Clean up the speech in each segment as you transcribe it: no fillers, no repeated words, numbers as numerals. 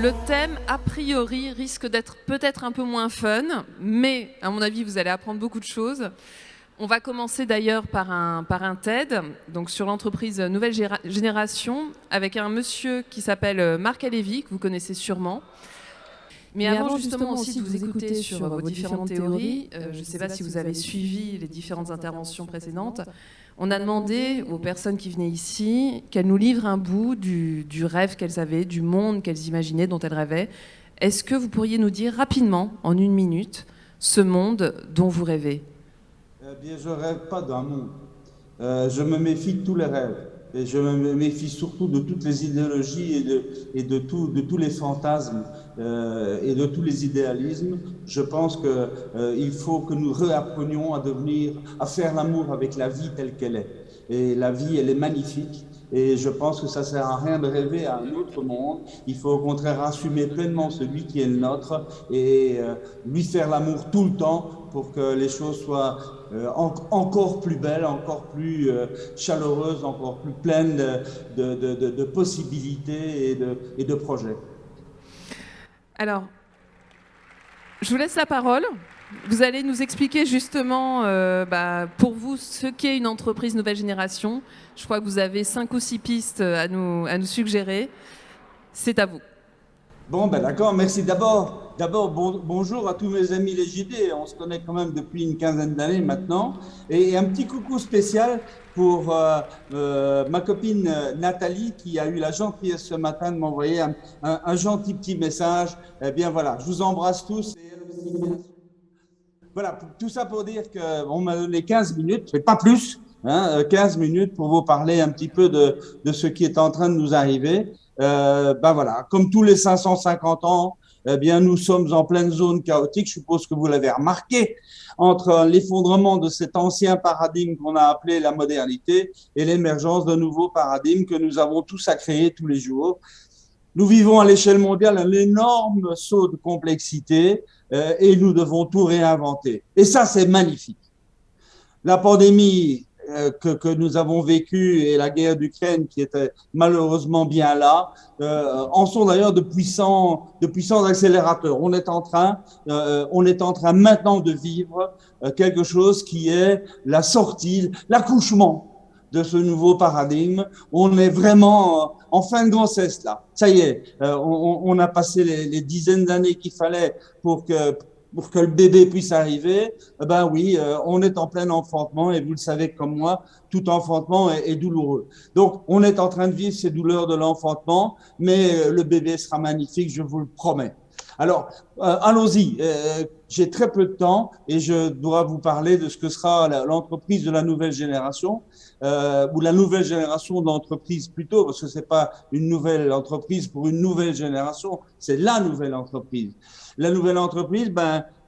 Le thème, a priori, risque d'être peut-être un peu moins fun, mais à mon avis, vous allez apprendre beaucoup de choses. On va commencer d'ailleurs par un TED, donc sur l'entreprise Nouvelle Génération, avec un monsieur qui s'appelle Marc Alévi, que vous connaissez sûrement. Mais avant justement aussi de vous écouter sur vos différentes théories, je ne sais pas si vous avez suivi les différentes interventions précédentes, on a demandé aux personnes qui venaient ici qu'elles nous livrent un bout du rêve qu'elles avaient, du monde qu'elles imaginaient, dont elles rêvaient. Est-ce que vous pourriez nous dire rapidement, en 1 minute, ce monde dont vous rêvez ? Eh bien, je ne rêve pas d'un monde. Je me méfie de tous les rêves. Et je me méfie surtout de toutes les idéologies et de tous les fantasmes et de tous les idéalismes. Je pense qu'il faut que nous réapprenions à faire l'amour avec la vie telle qu'elle est. Et la vie, elle est magnifique. Et je pense que ça ne sert à rien de rêver à un autre monde. Il faut au contraire assumer pleinement celui qui est le nôtre et lui faire l'amour tout le temps pour que les choses soient encore plus belles, encore plus chaleureuses, encore plus pleines de possibilités et de projets. Alors, je vous laisse la parole. Vous allez nous expliquer justement, pour vous, ce qu'est une entreprise nouvelle génération. Je crois que vous avez 5 ou 6 pistes à nous suggérer. C'est à vous. Bon, d'accord, merci. D'abord, bonjour à tous mes amis les JD. On se connaît quand même depuis une quinzaine d'années maintenant. Et un petit coucou spécial pour ma copine Nathalie qui a eu la gentillesse ce matin de m'envoyer un gentil petit message. Eh bien voilà, je vous embrasse tous. Voilà, tout ça pour dire qu'on m'a donné 15 minutes, mais pas plus, 15 minutes pour vous parler un petit peu de ce qui est en train de nous arriver. Voilà, comme tous les 550 ans, eh bien, nous sommes en pleine zone chaotique, je suppose que vous l'avez remarqué, entre l'effondrement de cet ancien paradigme qu'on a appelé la modernité et l'émergence d'un nouveau paradigme que nous avons tous à créer tous les jours. Nous vivons à l'échelle mondiale un énorme saut de complexité et nous devons tout réinventer. Et ça, c'est magnifique. La pandémie que nous avons vécue et la guerre d'Ukraine qui était malheureusement bien là, en sont d'ailleurs de puissants accélérateurs. On est en train maintenant de vivre quelque chose qui est la sortie, l'accouchement de ce nouveau paradigme. On est vraiment en fin de grossesse là. Ça y est, on a passé les dizaines d'années qu'il fallait pour que le bébé puisse arriver. Oui, on est en plein enfantement et vous le savez comme moi, tout enfantement est douloureux. Donc, on est en train de vivre ces douleurs de l'enfantement, mais le bébé sera magnifique, je vous le promets. Alors, allons-y. J'ai très peu de temps et je dois vous parler de ce que sera l'entreprise de la nouvelle génération, ou la nouvelle génération d'entreprises plutôt, parce que c'est pas une nouvelle entreprise pour une nouvelle génération, c'est la nouvelle entreprise. La nouvelle entreprise,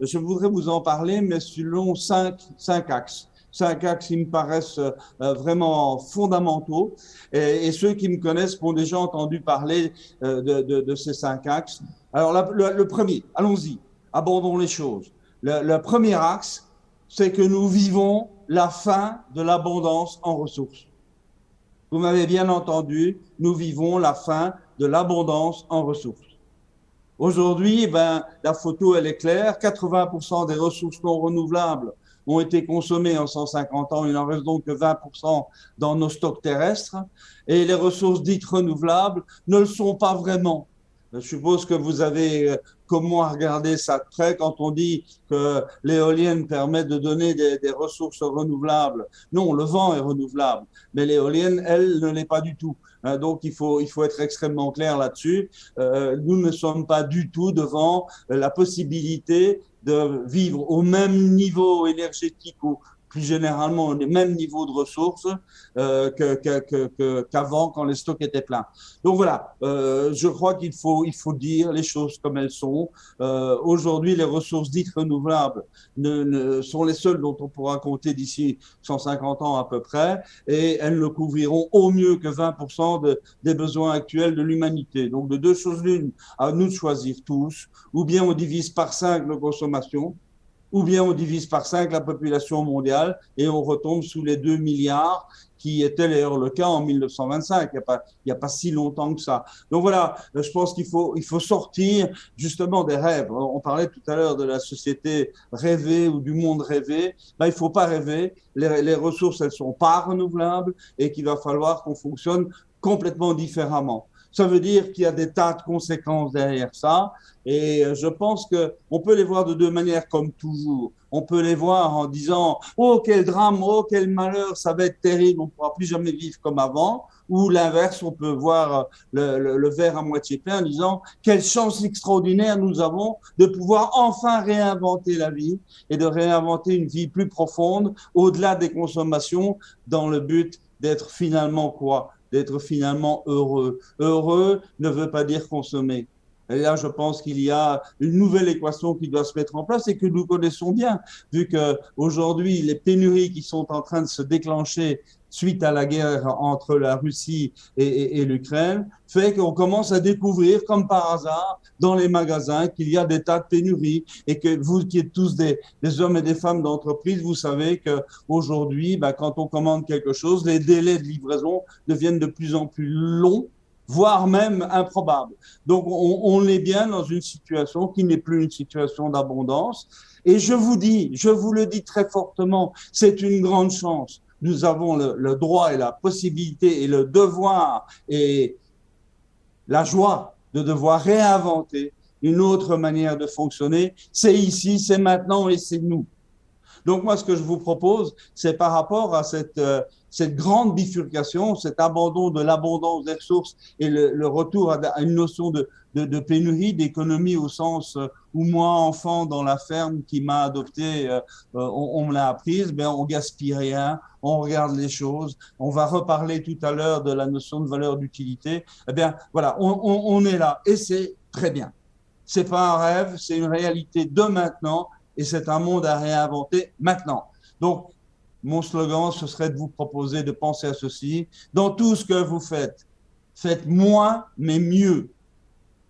je voudrais vous en parler, mais selon cinq axes. 5 axes qui me paraissent vraiment fondamentaux. Et ceux qui me connaissent ont déjà entendu parler de ces 5 axes. Alors, le premier, allons-y, abordons les choses. Le premier axe, c'est que nous vivons la fin de l'abondance en ressources. Vous m'avez bien entendu, nous vivons la fin de l'abondance en ressources. Aujourd'hui, la photo, elle est claire, 80% des ressources non renouvelables ont été consommées en 150 ans, il n'en reste donc que 20% dans nos stocks terrestres, et les ressources dites renouvelables ne le sont pas vraiment. Je suppose que vous avez, comme moi, regardé ça de près quand on dit que l'éolienne permet de donner des ressources renouvelables. Non, le vent est renouvelable, mais l'éolienne, elle, ne l'est pas du tout. Donc, il faut être extrêmement clair là-dessus. Nous ne sommes pas du tout devant la possibilité de vivre au même niveau énergétique ou plus généralement au même niveau de ressources qu'avant, quand les stocks étaient pleins. Donc voilà, je crois qu'il faut dire les choses comme elles sont. Aujourd'hui, les ressources dites renouvelables sont les seules dont on pourra compter d'ici 150 ans à peu près, et elles ne couvriront au mieux que 20% des besoins actuels de l'humanité. Donc de deux choses l'une, à nous de choisir tous, ou bien on divise par 5 nos consommations, ou bien on divise par 5 la population mondiale et on retombe sous les 2 milliards qui était d'ailleurs le cas en 1925, il n'y a pas si longtemps que ça. Donc voilà, je pense qu'il faut sortir justement des rêves. On parlait tout à l'heure de la société rêvée ou du monde rêvé. Ben, il ne faut pas rêver. Les ressources, elles ne sont pas renouvelables et qu'il va falloir qu'on fonctionne complètement différemment. Ça veut dire qu'il y a des tas de conséquences derrière ça. Et je pense qu'on peut les voir de deux manières comme toujours. On peut les voir en disant « Oh, quel drame, oh, quel malheur, ça va être terrible, on ne pourra plus jamais vivre comme avant ». Ou l'inverse, on peut voir le verre à moitié plein en disant « Quelle chance extraordinaire nous avons de pouvoir enfin réinventer la vie et de réinventer une vie plus profonde au-delà des consommations dans le but d'être finalement quoi ? D'être finalement heureux. Heureux ne veut pas dire consommer. Et là, je pense qu'il y a une nouvelle équation qui doit se mettre en place et que nous connaissons bien, vu qu'aujourd'hui, les pénuries qui sont en train de se déclencher suite à la guerre entre la Russie et l'Ukraine, fait qu'on commence à découvrir, comme par hasard, dans les magasins, qu'il y a des tas de pénuries et que vous qui êtes tous des hommes et des femmes d'entreprise, vous savez qu'aujourd'hui, quand on commande quelque chose, les délais de livraison deviennent de plus en plus longs, voire même improbable. Donc, on est bien dans une situation qui n'est plus une situation d'abondance. Et je vous le dis très fortement, c'est une grande chance. Nous avons le droit et la possibilité et le devoir et la joie de devoir réinventer une autre manière de fonctionner. C'est ici, c'est maintenant et c'est nous. Donc moi, ce que je vous propose, c'est par rapport à cette grande bifurcation, cet abandon de l'abondance des ressources et le retour à une notion de pénurie, d'économie au sens où moi, enfant dans la ferme qui m'a adopté, on me l'a apprise, on gaspille rien, on regarde les choses, on va reparler tout à l'heure de la notion de valeur d'utilité. Eh bien, voilà, on est là et c'est très bien. C'est pas un rêve, c'est une réalité de maintenant. Et c'est un monde à réinventer maintenant. Donc, mon slogan, ce serait de vous proposer de penser à ceci. Dans tout ce que vous faites, faites moins, mais mieux.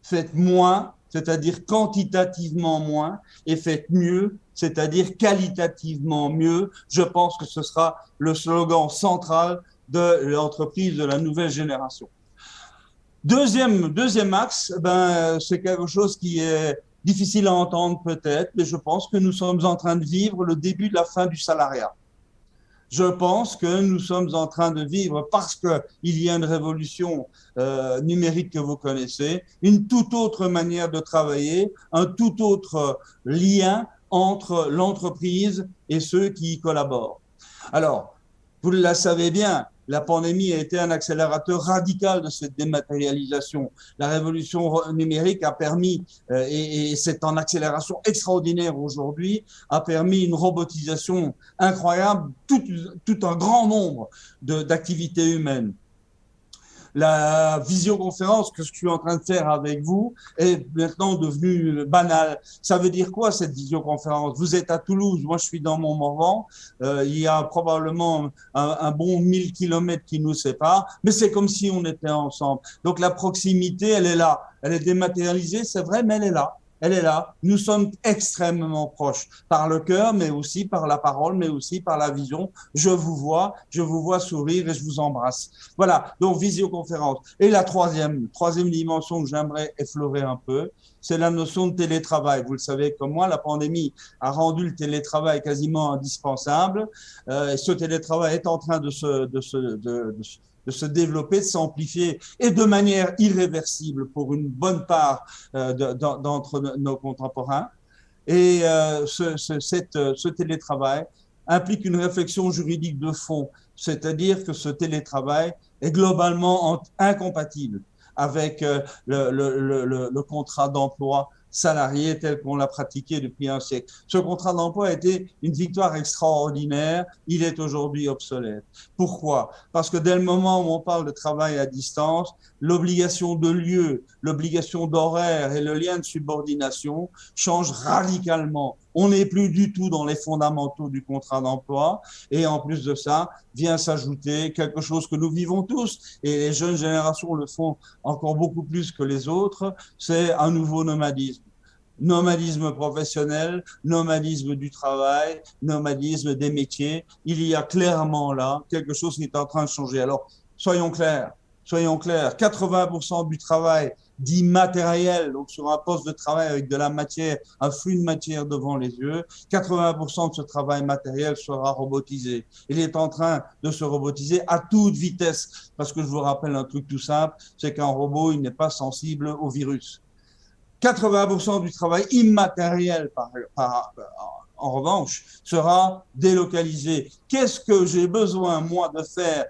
Faites moins, c'est-à-dire quantitativement moins, et faites mieux, c'est-à-dire qualitativement mieux. Je pense que ce sera le slogan central de l'entreprise de la nouvelle génération. Deuxième axe, c'est quelque chose qui est difficile à entendre peut-être, mais je pense que nous sommes en train de vivre le début de la fin du salariat. Je pense que nous sommes en train de vivre, parce qu'il y a une révolution numérique que vous connaissez, une toute autre manière de travailler, un tout autre lien entre l'entreprise et ceux qui y collaborent. Alors, vous le savez bien, la pandémie a été un accélérateur radical de cette dématérialisation. La révolution numérique a permis, et c'est en accélération extraordinaire aujourd'hui, a permis une robotisation incroyable, tout un grand nombre d'activités humaines. La visioconférence que je suis en train de faire avec vous est maintenant devenue banale. Ça veut dire quoi cette visioconférence? Vous êtes à Toulouse, moi je suis dans Montmorvan, il y a probablement un bon 1000 kilomètres qui nous séparent, mais c'est comme si on était ensemble. Donc la proximité, elle est là, elle est dématérialisée, c'est vrai, mais elle est là. Elle est là. Nous sommes extrêmement proches par le cœur, mais aussi par la parole, mais aussi par la vision. Je vous vois sourire et je vous embrasse. Voilà. Donc, visioconférence. Et la troisième dimension que j'aimerais effleurer un peu, c'est la notion de télétravail. Vous le savez comme moi, la pandémie a rendu le télétravail quasiment indispensable. Et ce télétravail est en train de se développer, de s'amplifier et de manière irréversible pour une bonne part d'entre nos contemporains. Et ce télétravail implique une réflexion juridique de fond, c'est-à-dire que ce télétravail est globalement incompatible avec le contrat d'emploi salarié tel qu'on l'a pratiqué depuis un siècle. Ce contrat d'emploi a été une victoire extraordinaire, il est aujourd'hui obsolète. Pourquoi? Parce que dès le moment où on parle de travail à distance, l'obligation de lieu, l'obligation d'horaire et le lien de subordination changent radicalement. On n'est plus du tout dans les fondamentaux du contrat d'emploi et en plus de ça, vient s'ajouter quelque chose que nous vivons tous et les jeunes générations le font encore beaucoup plus que les autres, c'est un nouveau nomadisme. nomadisme professionnel, nomadisme du travail, nomadisme des métiers. Il y a clairement là quelque chose qui est en train de changer. Alors, soyons clairs, 80% du travail dit matériel, donc sur un poste de travail avec de la matière, un flux de matière devant les yeux, 80% de ce travail matériel sera robotisé. Il est en train de se robotiser à toute vitesse, parce que je vous rappelle un truc tout simple, c'est qu'un robot, il n'est pas sensible au virus. 80% du travail immatériel, en revanche, sera délocalisé. Qu'est-ce que j'ai besoin, moi, de faire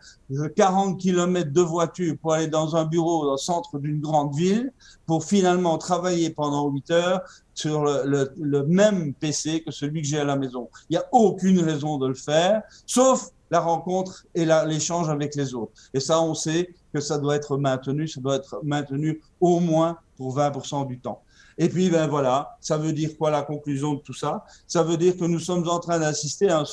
40 km de voiture pour aller dans un bureau au centre d'une grande ville pour finalement travailler pendant 8 heures sur le même PC que celui que j'ai à la maison? Il n'y a aucune raison de le faire, sauf la rencontre et l'échange avec les autres. Et ça, on sait que ça doit être maintenu au moins pour 20% du temps. Et puis, ben voilà, ça veut dire quoi la conclusion de tout ça? Ça veut dire que nous sommes en train d'assister à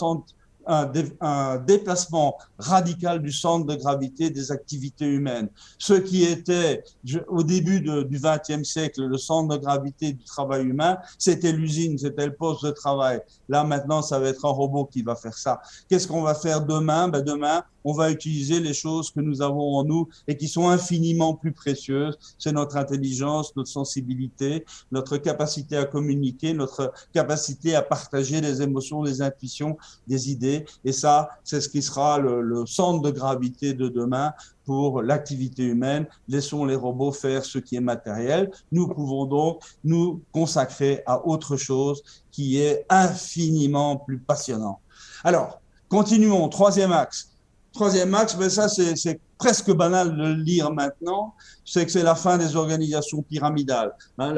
un déplacement radical du centre de gravité des activités humaines. Ce qui était, au début du XXe siècle, le centre de gravité du travail humain, c'était l'usine, c'était le poste de travail. Là, maintenant, ça va être un robot qui va faire ça. Qu'est-ce qu'on va faire demain? Ben, demain, on va utiliser les choses que nous avons en nous et qui sont infiniment plus précieuses. C'est notre intelligence, notre sensibilité, notre capacité à communiquer, notre capacité à partager des émotions, des intuitions, des idées. Et ça, c'est ce qui sera le centre de gravité de demain pour l'activité humaine. Laissons les robots faire ce qui est matériel. Nous pouvons donc nous consacrer à autre chose qui est infiniment plus passionnant. Alors, continuons. Troisième axe. Troisième axe, ben ça c'est presque banal de le lire maintenant, c'est que c'est la fin des organisations pyramidales. Hein,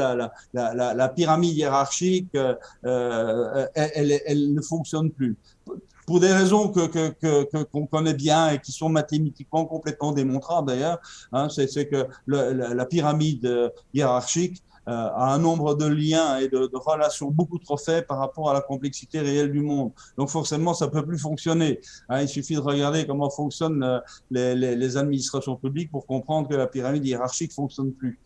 la pyramide hiérarchique, elle ne fonctionne plus. Pour des raisons qu'on connaît bien et qui sont mathématiquement complètement démontrables d'ailleurs, hein, c'est que la pyramide hiérarchique a un nombre de liens et de relations beaucoup trop faibles par rapport à la complexité réelle du monde. Donc forcément, ça ne peut plus fonctionner. Hein, il suffit de regarder comment fonctionnent les administrations publiques pour comprendre que la pyramide hiérarchique ne fonctionne plus.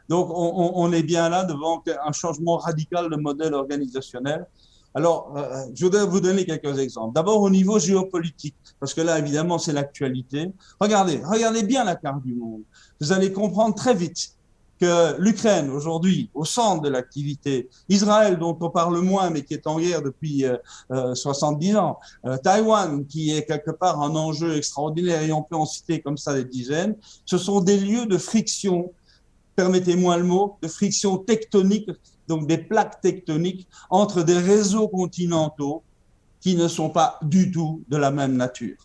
Donc on est bien là devant un changement radical de modèle organisationnel. Alors, je voudrais vous donner quelques exemples. D'abord, au niveau géopolitique, parce que là, évidemment, c'est l'actualité. Regardez bien la carte du monde. Vous allez comprendre très vite que l'Ukraine, aujourd'hui, au centre de l'activité, Israël, dont on parle moins, mais qui est en guerre depuis 70 ans, Taïwan, qui est quelque part un enjeu extraordinaire, et on peut en citer comme ça des dizaines, ce sont des lieux de friction, permettez-moi le mot, de friction tectonique, donc des plaques tectoniques entre des réseaux continentaux qui ne sont pas du tout de la même nature.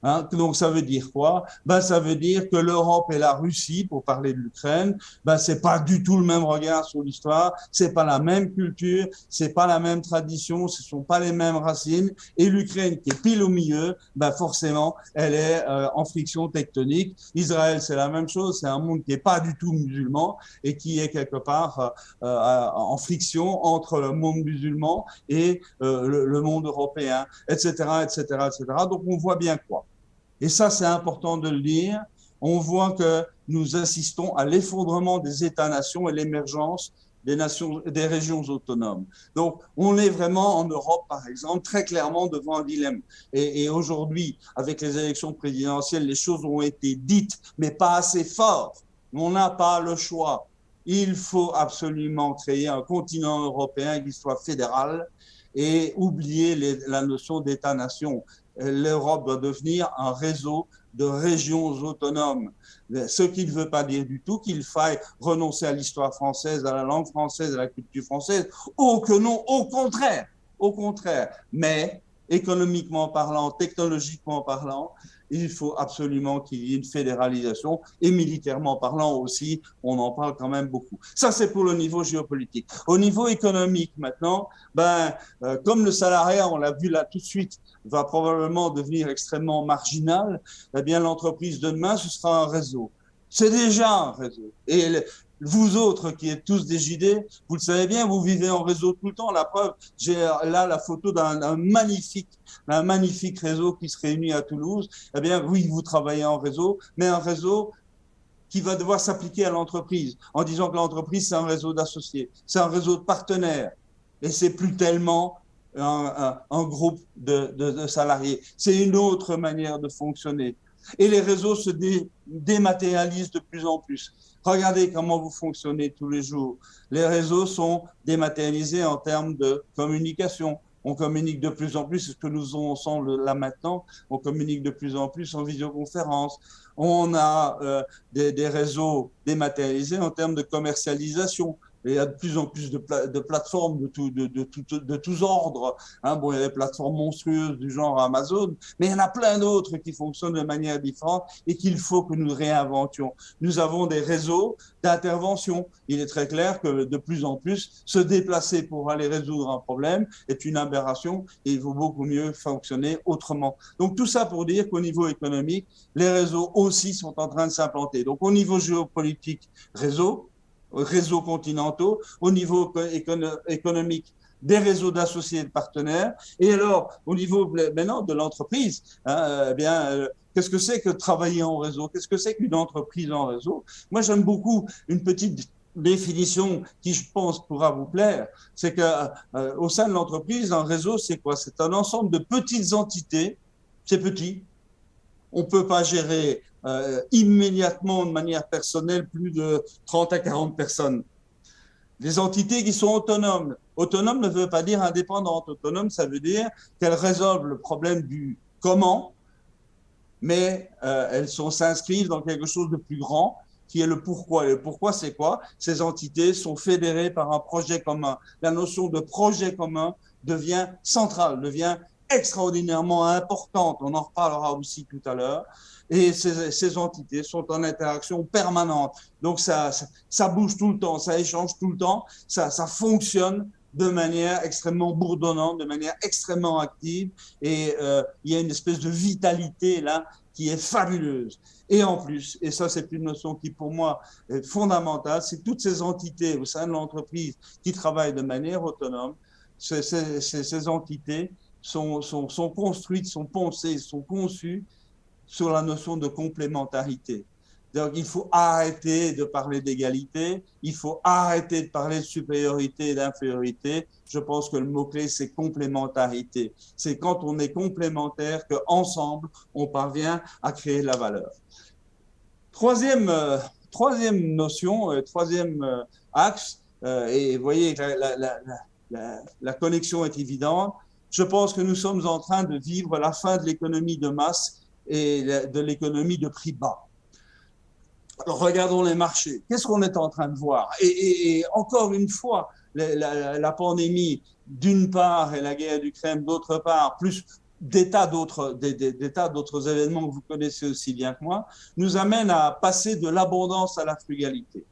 Hein, donc ça veut dire quoi? Ben ça veut dire que l'Europe et la Russie, pour parler de l'Ukraine, ben c'est pas du tout le même regard sur l'histoire, c'est pas la même culture, c'est pas la même tradition, ce sont pas les mêmes racines. Et l'Ukraine qui est pile au milieu, ben forcément, elle est en friction tectonique. Israël, c'est la même chose, c'est un monde qui est pas du tout musulman et qui est quelque part en friction entre le monde musulman et le monde européen, etc., etc., etc. Donc on voit bien quoi. Et ça, c'est important de le dire. On voit que nous assistons à l'effondrement des États-nations et l'émergence des régions autonomes. Donc, on est vraiment en Europe, par exemple, très clairement devant un dilemme. Et aujourd'hui, avec les élections présidentielles, les choses ont été dites, mais pas assez fort. On n'a pas le choix. Il faut absolument créer un continent européen qui soit fédéral et oublier la notion d'État-nation. L'Europe doit devenir un réseau de régions autonomes. Ce qui ne veut pas dire du tout qu'il faille renoncer à l'histoire française, à la langue française, à la culture française. Oh que non, au contraire, au contraire. Mais économiquement parlant, technologiquement parlant, il faut absolument qu'il y ait une fédéralisation et militairement parlant aussi, on en parle quand même beaucoup. Ça, c'est pour le niveau géopolitique. Au niveau économique maintenant, comme le salariat, on l'a vu là tout de suite, va probablement devenir extrêmement marginal, eh bien l'entreprise de demain, ce sera un réseau. C'est déjà un réseau. Et vous autres qui êtes tous des JD, vous le savez bien, vous vivez en réseau tout le temps. La preuve, j'ai là la photo d'un magnifique réseau qui se réunit à Toulouse. Eh bien, oui, vous travaillez en réseau, mais un réseau qui va devoir s'appliquer à l'entreprise en disant que l'entreprise, c'est un réseau d'associés, c'est un réseau de partenaires et c'est plus tellement un groupe de salariés. C'est une autre manière de fonctionner. Et les réseaux se dématérialisent de plus en plus. Regardez comment vous fonctionnez tous les jours. Les réseaux sont dématérialisés en termes de communication. On communique de plus en plus, c'est ce que nous faisons ensemble là maintenant, on communique de plus en plus en visioconférence. On a des réseaux dématérialisés en termes de commercialisation. Et il y a de plus en plus de plateformes de tous ordres. Hein, bon, il y a des plateformes monstrueuses du genre Amazon, mais il y en a plein d'autres qui fonctionnent de manière différente et qu'il faut que nous réinventions. Nous avons des réseaux d'intervention. Il est très clair que de plus en plus, se déplacer pour aller résoudre un problème est une aberration et il vaut beaucoup mieux fonctionner autrement. Donc tout ça pour dire qu'au niveau économique, les réseaux aussi sont en train de s'implanter. Donc au niveau géopolitique, réseaux continentaux, au niveau économique, des réseaux d'associés et de partenaires. Et alors, au niveau maintenant de l'entreprise, hein, qu'est-ce que c'est que travailler en réseau? Qu'est-ce que c'est qu'une entreprise en réseau? Moi, j'aime beaucoup une petite définition qui, je pense, pourra vous plaire. C'est que au sein de l'entreprise, un réseau, c'est quoi? C'est un ensemble de petites entités. C'est petit. On ne peut pas gérer immédiatement, de manière personnelle, plus de 30 à 40 personnes. Des entités qui sont autonomes. Autonome ne veut pas dire indépendante. Autonome, ça veut dire qu'elles résolvent le problème du comment, mais elles s'inscrivent dans quelque chose de plus grand, qui est le pourquoi. Et le pourquoi, c'est quoi? Ces entités sont fédérées par un projet commun. La notion de projet commun devient centrale, devient extraordinairement importante. On en reparlera aussi tout à l'heure. Et ces entités sont en interaction permanente. Donc, ça bouge tout le temps, ça échange tout le temps, ça fonctionne de manière extrêmement bourdonnante, de manière extrêmement active. Et il y a une espèce de vitalité là qui est fabuleuse. Et en plus, et ça c'est une notion qui pour moi est fondamentale, c'est toutes ces entités au sein de l'entreprise qui travaillent de manière autonome. Ces entités sont construites, sont pensées, sont conçues sur la notion de complémentarité. Donc, il faut arrêter de parler d'égalité, il faut arrêter de parler de supériorité et d'infériorité. Je pense que le mot-clé, c'est complémentarité. C'est quand on est complémentaire qu'ensemble, on parvient à créer de la valeur. Troisième notion, troisième axe, et vous voyez que la connexion est évidente, je pense que nous sommes en train de vivre la fin de l'économie de masse et de l'économie de prix bas. Alors, regardons les marchés. Qu'est-ce qu'on est en train de voir? Et encore une fois, la pandémie, d'une part, et la guerre d'Ukraine, d'autre part, plus des tas d'autres événements que vous connaissez aussi bien que moi, nous amènent à passer de l'abondance à la frugalité.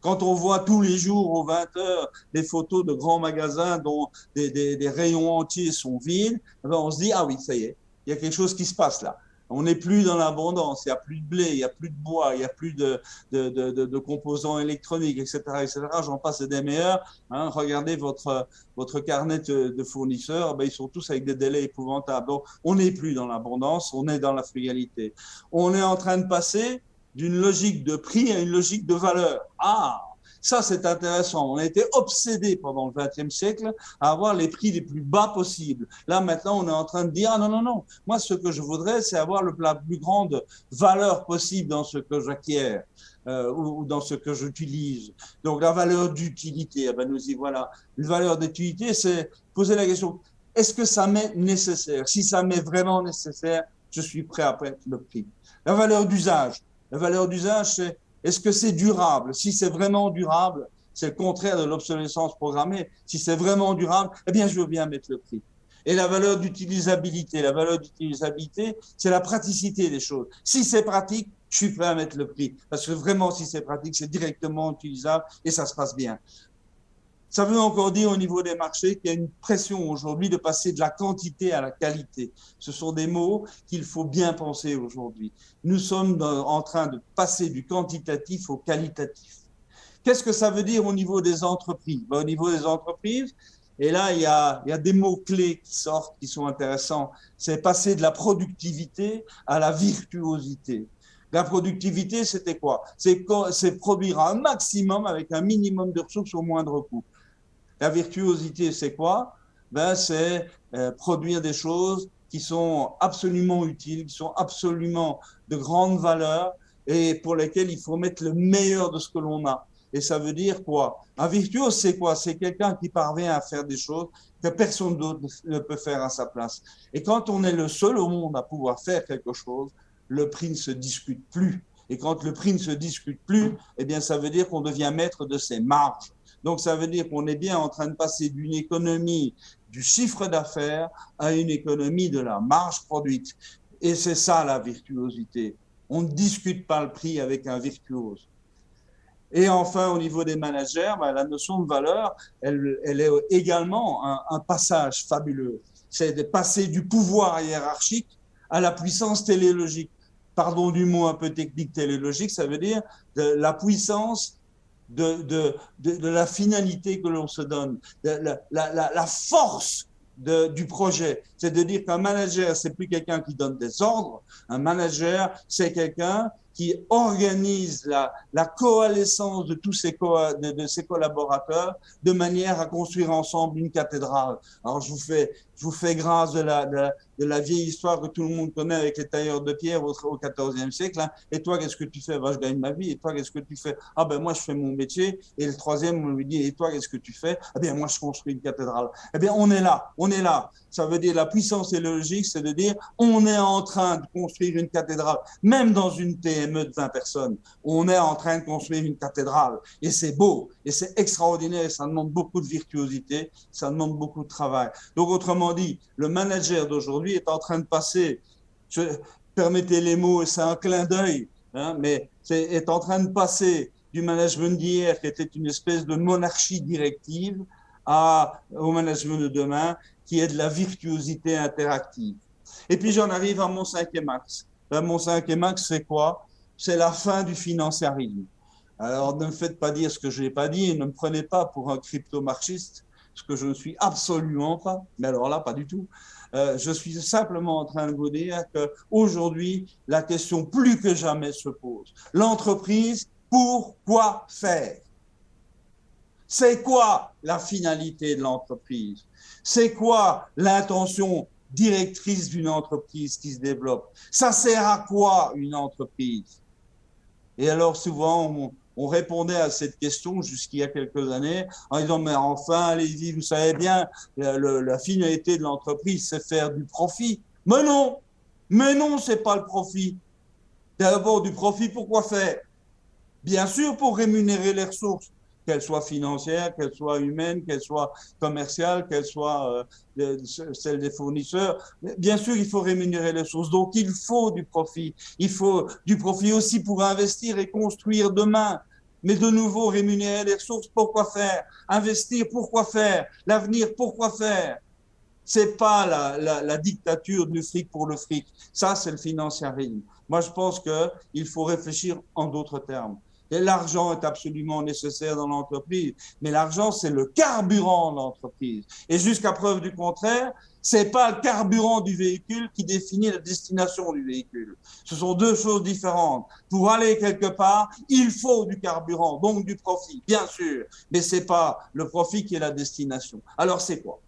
Quand on voit tous les jours aux 20 heures des photos de grands magasins dont des rayons entiers sont vides, on se dit, ah oui, ça y est, il y a quelque chose qui se passe là. On n'est plus dans l'abondance, il n'y a plus de blé, il n'y a plus de bois, il n'y a plus de composants électroniques, etc., etc. J'en passe des meilleurs. Hein. Regardez votre carnet de fournisseurs, ben, ils sont tous avec des délais épouvantables. Donc, on n'est plus dans l'abondance, on est dans la frugalité. On est en train de passer d'une logique de prix à une logique de valeur. Ah, ça c'est intéressant. On a été obsédé pendant le XXe siècle à avoir les prix les plus bas possibles. Là maintenant, on est en train de dire ah non non non. Moi, ce que je voudrais, c'est avoir la plus grande valeur possible dans ce que j'acquiers ou dans ce que j'utilise. Donc la valeur d'utilité. Eh ben, nous y voilà. Une valeur d'utilité, c'est poser la question est-ce que ça m'est nécessaire? Si ça m'est vraiment nécessaire, je suis prêt à payer le prix. La valeur d'usage. La valeur d'usage, c'est est-ce que c'est durable? Si c'est vraiment durable, c'est le contraire de l'obsolescence programmée. Si c'est vraiment durable, eh bien, je veux bien mettre le prix. Et la valeur d'utilisabilité. La valeur d'utilisabilité, c'est la praticité des choses. Si c'est pratique, je suis prêt à mettre le prix. Parce que vraiment, si c'est pratique, c'est directement utilisable et ça se passe bien. Ça veut encore dire au niveau des marchés qu'il y a une pression aujourd'hui de passer de la quantité à la qualité. Ce sont des mots qu'il faut bien penser aujourd'hui. Nous sommes en train de passer du quantitatif au qualitatif. Qu'est-ce que ça veut dire au niveau des entreprises? Au niveau des entreprises, et là, il y a des mots-clés qui sortent, qui sont intéressants. C'est passer de la productivité à la virtuosité. La productivité, c'était quoi? C'est produire un maximum avec un minimum de ressources au moindre coût. La virtuosité, c'est quoi? C'est produire des choses qui sont absolument utiles, qui sont absolument de grande valeur et pour lesquelles il faut mettre le meilleur de ce que l'on a. Et ça veut dire quoi? Un virtuose, c'est quoi? C'est quelqu'un qui parvient à faire des choses que personne d'autre ne peut faire à sa place. Et quand on est le seul au monde à pouvoir faire quelque chose, le prix ne se discute plus. Et quand le prix ne se discute plus, eh bien, ça veut dire qu'on devient maître de ses marges. Donc, ça veut dire qu'on est bien en train de passer d'une économie du chiffre d'affaires à une économie de la marge produite. Et c'est ça la virtuosité. On ne discute pas le prix avec un virtuose. Et enfin, au niveau des managers, la notion de valeur, elle est également un passage fabuleux. C'est de passer du pouvoir hiérarchique à la puissance téléologique. Pardon du mot un peu technique, téléologique, ça veut dire de la puissance de la finalité que l'on se donne, la force du projet. C'est de dire qu'un manager, c'est plus quelqu'un qui donne des ordres. Un manager, c'est quelqu'un qui organise la coalescence de tous de ses collaborateurs de manière à construire ensemble une cathédrale. Alors, je vous fais grâce de la vieille histoire que tout le monde connaît avec les tailleurs de pierre au XIVe siècle. Hein. Et toi, qu'est-ce que tu fais? Je gagne ma vie. Et toi, qu'est-ce que tu fais? Ah ben moi, je fais mon métier. Et le troisième, on lui dit, et toi, qu'est-ce que tu fais? Ah bien, moi, je construis une cathédrale. Eh bien, on est là. Ça veut dire la puissance et logique, c'est de dire, on est en train de construire une cathédrale. Même dans une TME de 20 personnes, on est en train de construire une cathédrale. Et c'est beau. Et c'est extraordinaire. Et ça demande beaucoup de virtuosité. Ça demande beaucoup de travail. Donc, autrement dit, le manager d'aujourd'hui est en train de passer, permettez les mots, c'est un clin d'œil, hein, mais est en train de passer du management d'hier, qui était une espèce de monarchie directive, au management de demain, qui est de la virtuosité interactive. Et puis j'en arrive à mon cinquième axe. Mon cinquième axe, c'est quoi? C'est la fin du financiarisme. Alors ne me faites pas dire ce que je n'ai pas dit, et ne me prenez pas pour un crypto-marxiste, ce que je ne suis absolument pas, mais alors là, pas du tout. Je suis simplement en train de vous dire qu'aujourd'hui, la question plus que jamais se pose. L'entreprise, pourquoi faire? C'est quoi la finalité de l'entreprise? C'est quoi l'intention directrice d'une entreprise qui se développe? Ça sert à quoi une entreprise? Et alors souvent, on répondait à cette question jusqu'il y a quelques années en disant, mais enfin, allez-y, vous savez bien, la finalité de l'entreprise, c'est faire du profit. Mais non, c'est pas le profit. D'abord, du profit, pourquoi faire? Bien sûr, pour rémunérer les ressources, qu'elles soient financières, qu'elles soient humaines, qu'elles soient commerciales, qu'elles soient celles des fournisseurs. Bien sûr, il faut rémunérer les ressources. Donc, il faut du profit. Il faut du profit aussi pour investir et construire demain. Mais de nouveau, rémunérer les ressources, pourquoi faire? Investir, pourquoi faire? L'avenir, pourquoi faire? C'est pas la dictature du fric pour le fric. Ça, c'est le financiarisme. Moi, je pense qu'il faut réfléchir en d'autres termes. Et l'argent est absolument nécessaire dans l'entreprise, mais l'argent, c'est le carburant de l'entreprise. Et jusqu'à preuve du contraire, c'est pas le carburant du véhicule qui définit la destination du véhicule. Ce sont deux choses différentes. Pour aller quelque part, il faut du carburant, donc du profit, bien sûr, mais c'est pas le profit qui est la destination. Alors, c'est quoi?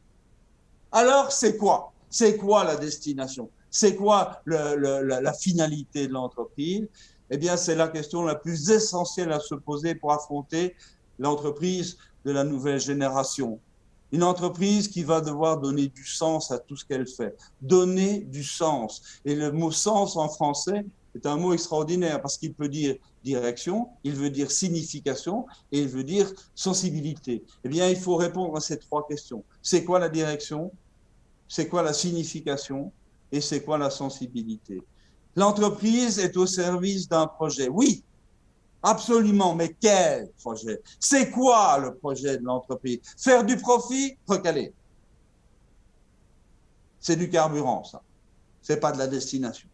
C'est quoi la destination? C'est quoi la finalité de l'entreprise? Eh bien, c'est la question la plus essentielle à se poser pour affronter l'entreprise de la nouvelle génération. Une entreprise qui va devoir donner du sens à tout ce qu'elle fait. Donner du sens. Et le mot sens en français est un mot extraordinaire parce qu'il peut dire direction, il veut dire signification et il veut dire sensibilité. Eh bien, il faut répondre à ces trois questions. C'est quoi la direction? C'est quoi la signification? Et c'est quoi la sensibilité? L'entreprise est au service d'un projet. Oui, absolument, mais quel projet? C'est quoi le projet de l'entreprise? Faire du profit? Recaler. C'est du carburant, ça. C'est pas de la destination.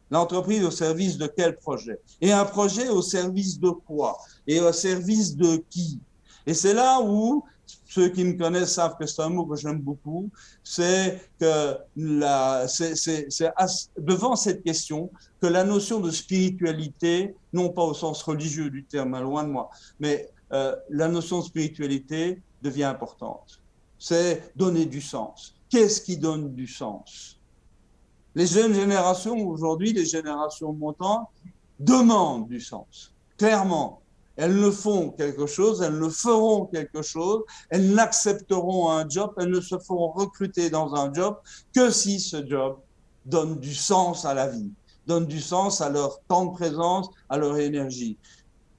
L'entreprise au service de quel projet? Et un projet au service de quoi? Et au service de qui? Et c'est là où ceux qui me connaissent savent que c'est un mot que j'aime beaucoup, c'est que devant cette question que la notion de spiritualité, non pas au sens religieux du terme, loin de moi, mais la notion de spiritualité devient importante. C'est donner du sens. Qu'est-ce qui donne du sens? Les jeunes générations aujourd'hui, les générations montantes, demandent du sens, clairement. Elles ne font quelque chose, elles ne feront quelque chose, elles n'accepteront un job, elles ne se feront recruter dans un job que si ce job donne du sens à la vie, donne du sens à leur temps de présence, à leur énergie.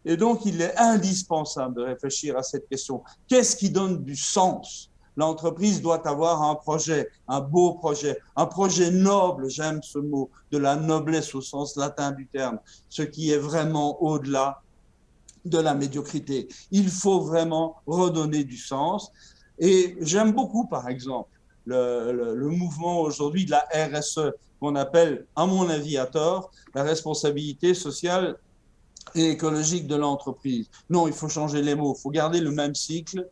Et donc, il est indispensable de réfléchir à cette question. Qu'est-ce qui donne du sens? L'entreprise doit avoir un projet, un beau projet, un projet noble, j'aime ce mot, de la noblesse au sens latin du terme, ce qui est vraiment au-delà de la médiocrité. Il faut vraiment redonner du sens. Et j'aime beaucoup, par exemple, le mouvement aujourd'hui de la RSE, qu'on appelle, à mon avis à tort, la responsabilité sociale et écologique de l'entreprise. Non, il faut changer les mots. Il faut garder le même sigle,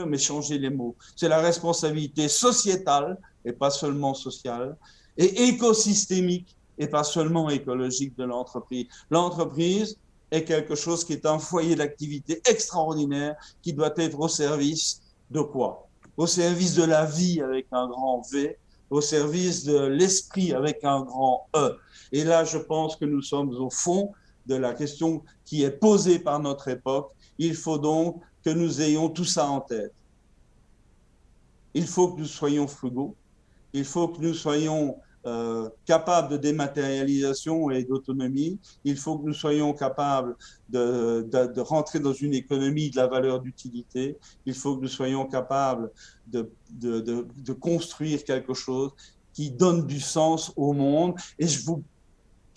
mais changer les mots. C'est la responsabilité sociétale, et pas seulement sociale, et écosystémique, et pas seulement écologique de l'entreprise. L'entreprise est quelque chose qui est un foyer d'activité extraordinaire qui doit être au service de quoi? Au service de la vie avec un grand V, au service de l'esprit avec un grand E. Et là, je pense que nous sommes au fond de la question qui est posée par notre époque. Il faut donc que nous ayons tout ça en tête. Il faut que nous soyons frugaux, il faut que nous soyons capables de dématérialisation et d'autonomie, il faut que nous soyons capables de rentrer dans une économie de la valeur d'utilité, il faut que nous soyons capables de construire quelque chose qui donne du sens au monde. Et je vous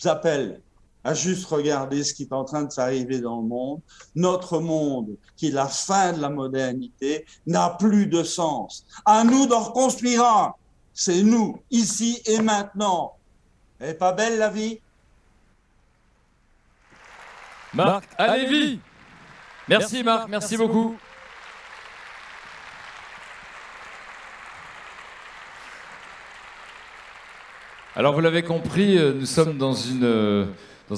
appelle à juste regarder ce qui est en train de s'arriver dans le monde. Notre monde, qui est la fin de la modernité, n'a plus de sens. À nous d'en reconstruire un. C'est nous, ici et maintenant. Elle est pas belle, la vie? Marc Halévy. Merci Marc, merci beaucoup. Alors vous l'avez compris, nous sommes dans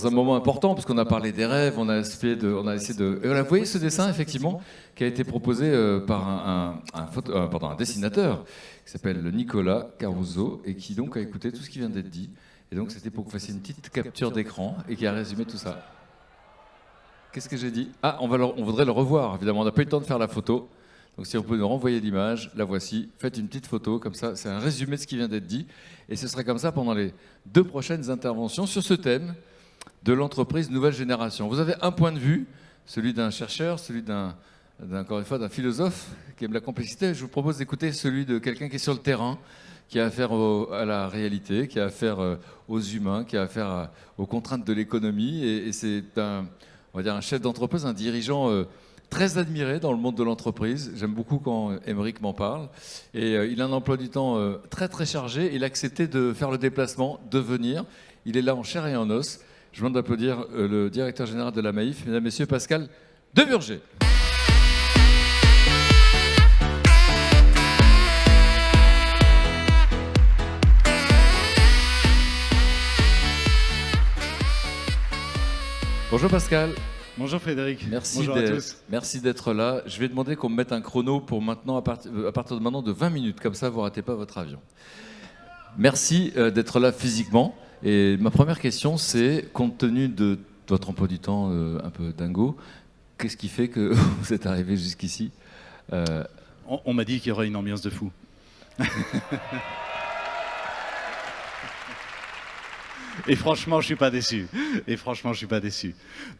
un moment important, parce qu'on a parlé des rêves, on a essayé de... Vous voyez ce dessin, effectivement, qui a été proposé par un dessinateur qui s'appelle Nicolas Caruso, et qui donc a écouté tout ce qui vient d'être dit. Et donc c'était pour que vous fassiez une petite capture d'écran, et qui a résumé tout ça. Qu'est-ce que j'ai dit? Ah, on voudrait le revoir, évidemment, on n'a pas eu le temps de faire la photo. Donc si on peut nous renvoyer l'image, la voici. Faites une petite photo, comme ça, c'est un résumé de ce qui vient d'être dit. Et ce sera comme ça pendant les 2 prochaines interventions sur ce thème de l'entreprise nouvelle génération. Vous avez un point de vue, celui d'un chercheur, celui encore une fois, d'un philosophe qui aime la complexité. Je vous propose d'écouter celui de quelqu'un qui est sur le terrain, qui a affaire à la réalité, qui a affaire aux humains, qui a affaire aux contraintes de l'économie. Et c'est on va dire un chef d'entreprise, un dirigeant très admiré dans le monde de l'entreprise. J'aime beaucoup quand Émeric m'en parle. Et il a un emploi du temps très très chargé. Il a accepté de faire le déplacement, de venir. Il est là en chair et en os. Je vous demande d'applaudir le directeur général de la Maïf, mesdames, messieurs, Pascal Deburger. Bonjour Pascal. Bonjour Frédéric. Bonjour à tous. Merci d'être là. Je vais demander qu'on me mette un chrono pour maintenant, à partir de maintenant, de 20 minutes. Comme ça, vous ne ratez pas votre avion. Merci d'être là physiquement. Et ma première question, c'est, compte tenu de votre emploi du temps un peu dingo, qu'est-ce qui fait que vous êtes arrivé jusqu'ici? On m'a dit qu'il y aurait une ambiance de fou. Et franchement, je suis pas déçu.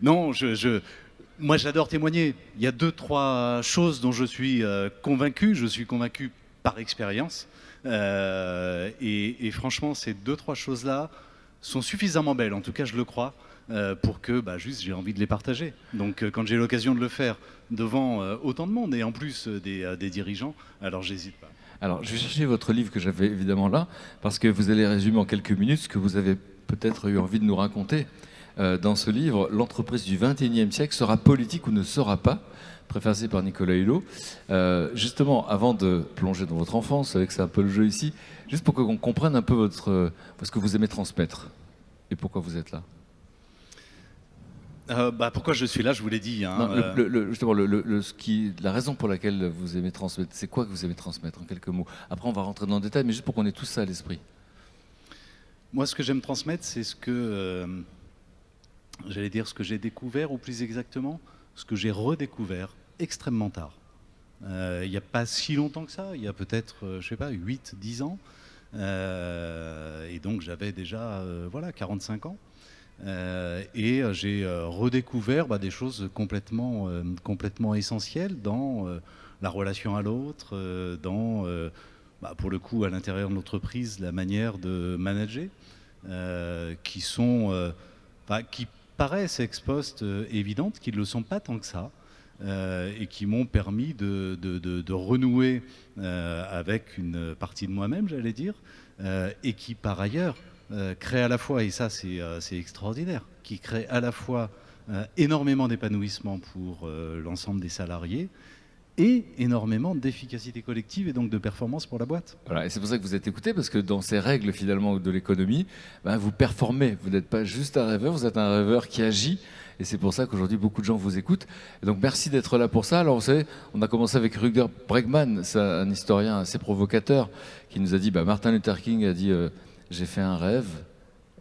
Non, moi, j'adore témoigner. Il y a 2-3 choses dont je suis convaincu. Je suis convaincu par expérience. Et franchement, ces 2-3 choses-là sont suffisamment belles, en tout cas je le crois, pour que juste j'ai envie de les partager. Donc quand j'ai l'occasion de le faire devant autant de monde et en plus des dirigeants, alors j'hésite pas. Alors je vais chercher votre livre que j'avais évidemment là, parce que vous allez résumer en quelques minutes ce que vous avez peut-être eu envie de nous raconter. dans ce livre, l'entreprise du 21e siècle sera politique ou ne sera pas, préfacé par Nicolas Hulot. Justement, avant de plonger dans votre enfance, vous savez que c'est un peu le jeu ici, juste pour qu'on comprenne un peu ce que vous aimez transmettre et pourquoi vous êtes là. Pourquoi je suis là, je vous l'ai dit. Hein, non, justement, la raison pour laquelle vous aimez transmettre, c'est quoi que vous aimez transmettre en quelques mots? Après, on va rentrer dans le détail, mais juste pour qu'on ait tout ça à l'esprit. Moi, ce que j'aime transmettre, c'est ce que, j'allais dire, ce que j'ai découvert, ou plus exactement, ce que j'ai redécouvert extrêmement tard. Il n'y a pas si longtemps que ça, il y a peut-être, je sais pas, 8-10 ans. Et donc, j'avais déjà 45 ans. Et j'ai redécouvert des choses complètement essentielles dans la relation à l'autre, dans, pour le coup, à l'intérieur de l'entreprise, la manière de manager, qui paraissent ex post évidentes, qui ne le sont pas tant que ça, et qui m'ont permis de renouer avec une partie de moi-même, j'allais dire, et qui, par ailleurs, crée à la fois, et ça c'est extraordinaire, qui crée à la fois énormément d'épanouissement pour l'ensemble des salariés et énormément d'efficacité collective et donc de performance pour la boîte. Voilà, et c'est pour ça que vous êtes écouté, parce que dans ces règles finalement de l'économie, vous performez. Vous n'êtes pas juste un rêveur, vous êtes un rêveur qui agit. Et c'est pour ça qu'aujourd'hui, beaucoup de gens vous écoutent. Et donc, merci d'être là pour ça. Alors, vous savez, on a commencé avec Rutger Bregman, c'est un historien assez provocateur, qui nous a dit, Martin Luther King a dit j'ai fait un rêve,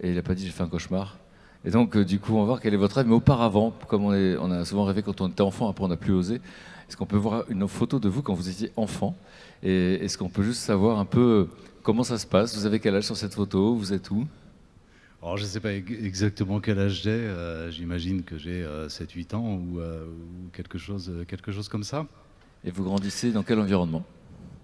et il n'a pas dit j'ai fait un cauchemar. Et donc, du coup, on va voir quel est votre rêve. Mais auparavant, comme on a souvent rêvé quand on était enfant, après on n'a plus osé, est-ce qu'on peut voir une photo de vous quand vous étiez enfant? Et est-ce qu'on peut juste savoir un peu comment ça se passe? Vous avez quel âge sur cette photo? Vous êtes où? Alors, je ne sais pas exactement quel âge j'ai, j'imagine que j'ai 7-8 ans ou quelque chose comme ça. Et vous grandissez dans quel environnement?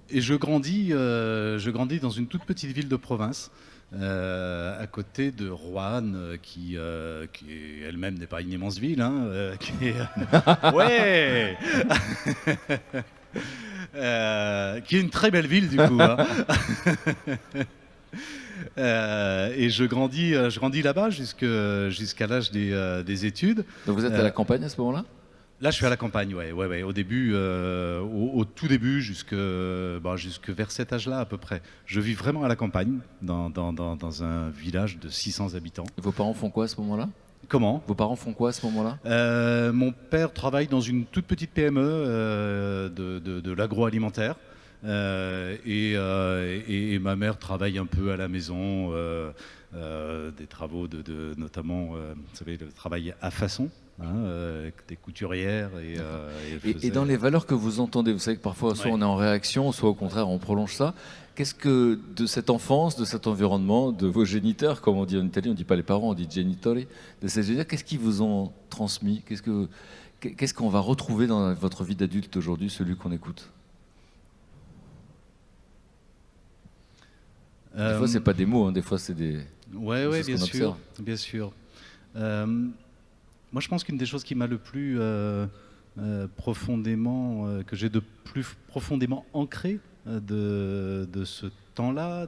Et je grandis dans une toute petite ville de province, à côté de Roanne, qui elle-même n'est pas une immense ville, ouais qui est une très belle ville du coup. Et je grandis là-bas jusqu'à l'âge des études. Donc vous êtes à la campagne à ce moment-là? Là, je suis à la campagne, ouais. Au début, au tout début, jusque vers cet âge-là à peu près. Je vis vraiment à la campagne, dans un village de 600 habitants. Et vos parents font quoi à ce moment-là? Comment? Vos parents font quoi à ce moment-là? Mon père travaille dans une toute petite PME de l'agroalimentaire. Et ma mère travaille un peu à la maison, des travaux notamment, vous savez, le travail à façon, des couturières. Et dans les valeurs que vous entendez, vous savez que parfois, soit on est en réaction, soit au contraire, on prolonge ça. Qu'est-ce que, de cette enfance, de cet environnement, de vos géniteurs, comme on dit en Italie, on ne dit pas les parents, on dit genitori, de ces géniteurs, qu'est-ce qu'ils vous ont transmis? Qu'est-ce qu'on va retrouver dans votre vie d'adulte aujourd'hui, celui qu'on écoute? Des fois, c'est pas des mots, des fois, c'est des choses qu'on observe. Bien sûr. Moi, je pense qu'une des choses qui m'a le plus profondément, que j'ai de plus profondément ancré de ce temps-là,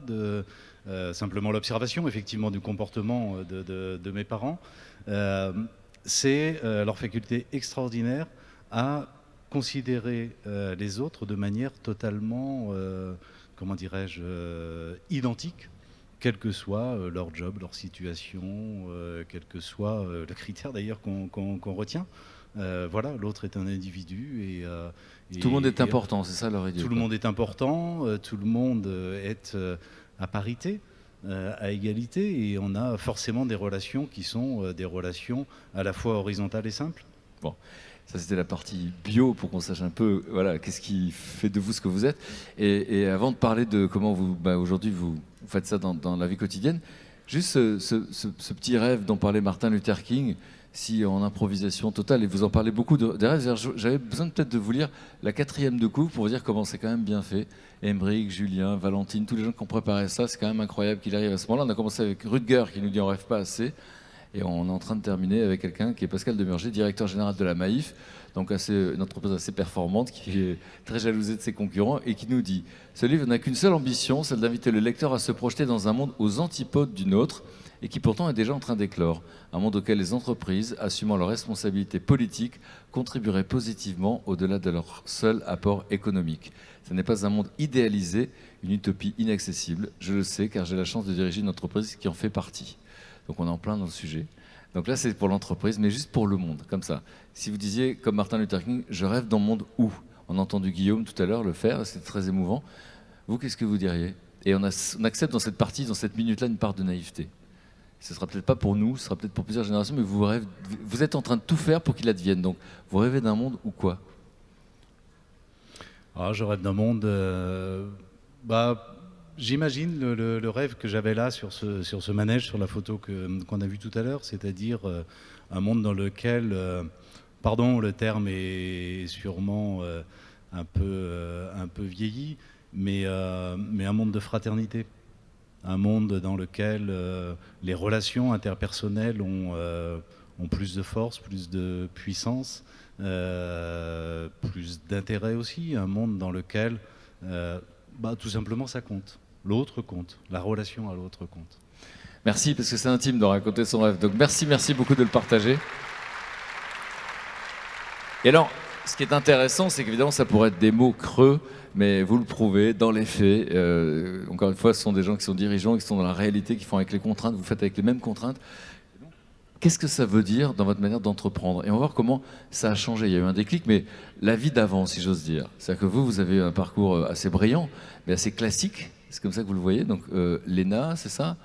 simplement l'observation, effectivement, du comportement de mes parents, c'est leur faculté extraordinaire à considérer les autres de manière totalement comment dirais-je, identiques, quel que soit leur job, leur situation, quel que soit le critère d'ailleurs qu'on retient. Voilà, l'autre est un individu et tout le monde est important, c'est ça leur idée. Tout le monde est important, tout le monde est à parité, à égalité, et on a forcément des relations qui sont des relations à la fois horizontales et simples. Bon. Ça, c'était la partie bio pour qu'on sache un peu, qu'est-ce qui fait de vous ce que vous êtes. Et avant de parler de comment vous, aujourd'hui, vous faites ça dans la vie quotidienne, juste ce petit rêve dont parlait Martin Luther King, si en improvisation totale, et vous en parlez beaucoup des rêves, j'avais besoin peut-être de vous lire la 4e de couve pour vous dire comment c'est quand même bien fait. Emmerich, Julien, Valentine, tous les gens qui ont préparé ça, c'est quand même incroyable qu'il arrive à ce moment-là. On a commencé avec Rutger qui nous dit on rêve pas assez. Et on est en train de terminer avec quelqu'un qui est Pascal Demurger, directeur général de la Maïf, donc une entreprise assez performante qui est très jalousée de ses concurrents et qui nous dit « Ce livre n'a qu'une seule ambition, celle d'inviter le lecteur à se projeter dans un monde aux antipodes du nôtre et qui pourtant est déjà en train d'éclore. Un monde auquel les entreprises, assumant leurs responsabilités politiques, contribueraient positivement au-delà de leur seul apport économique. Ce n'est pas un monde idéalisé, une utopie inaccessible. Je le sais car j'ai la chance de diriger une entreprise qui en fait partie. » Donc on est en plein dans le sujet. Donc là, c'est pour l'entreprise, mais juste pour le monde, comme ça. Si vous disiez, comme Martin Luther King, je rêve dans le monde où? On a entendu Guillaume tout à l'heure le faire, c'était très émouvant. Vous, qu'est-ce que vous diriez? Et on accepte dans cette partie, dans cette minute-là, une part de naïveté. Ce ne sera peut-être pas pour nous, ce sera peut-être pour plusieurs générations, mais vous êtes en train de tout faire pour qu'il advienne. Donc, vous rêvez d'un monde ou quoi? Je rêve d'un monde... j'imagine le rêve que j'avais là sur ce manège, sur la photo qu'on a vue tout à l'heure, c'est-à-dire un monde dans lequel, pardon, le terme est sûrement un peu vieilli, mais un monde de fraternité. Un monde dans lequel les relations interpersonnelles ont plus de force, plus de puissance, plus d'intérêt aussi. Un monde dans lequel, tout simplement, ça compte. L'autre compte. La relation à l'autre compte. Merci, parce que c'est intime de raconter son rêve. Donc merci beaucoup de le partager. Et alors, ce qui est intéressant, c'est qu'évidemment, ça pourrait être des mots creux, mais vous le prouvez dans les faits. Encore une fois, ce sont des gens qui sont dirigeants, qui sont dans la réalité, qui font avec les contraintes. Vous faites avec les mêmes contraintes. Qu'est-ce que ça veut dire dans votre manière d'entreprendre? Et on va voir comment ça a changé. Il y a eu un déclic, mais la vie d'avant, si j'ose dire. C'est-à-dire que vous avez un parcours assez brillant, mais assez classique. C'est comme ça que vous le voyez. Donc, l'ENA, c'est ça?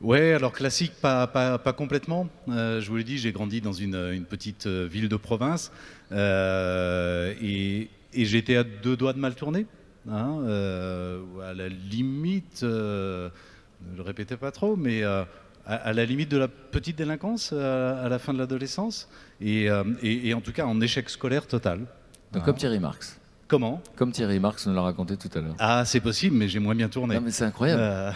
Ouais, alors classique, pas complètement. Je vous l'ai dit, j'ai grandi dans une petite ville de province et j'étais à 2 doigts de mal tourner. À la limite, ne le répétez pas trop, mais à la limite de la petite délinquance à la fin de l'adolescence et en tout cas en échec scolaire total. Donc, comme Thierry Marx. Comment? Comme Thierry Marx nous l'a raconté tout à l'heure. Ah, c'est possible, mais j'ai moins bien tourné. Non, mais c'est incroyable.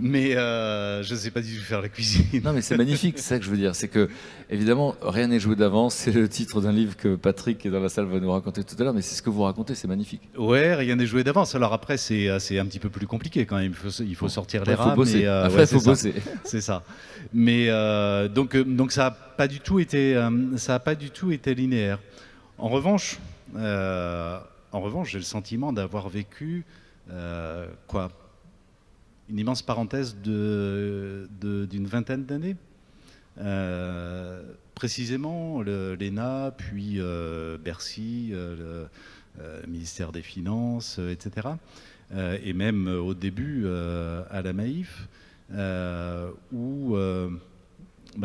Mais je ne sais pas du tout faire la cuisine. Non, mais c'est magnifique, c'est ça que je veux dire. C'est que, évidemment, rien n'est joué d'avance. C'est le titre d'un livre que Patrick, qui est dans la salle, va nous raconter tout à l'heure. Mais c'est ce que vous racontez, c'est magnifique. Ouais, rien n'est joué d'avance. Alors après, c'est un petit peu plus compliqué quand même. Il faut sortir les rames. Il faut bosser. Après, il faut bosser. C'est ça. Mais donc ça n'a pas du tout été linéaire. En revanche, j'ai le sentiment d'avoir vécu une immense parenthèse d'une vingtaine d'années. Précisément, l'ENA, puis Bercy, le ministère des Finances, etc. Et même au début à la Maïf, où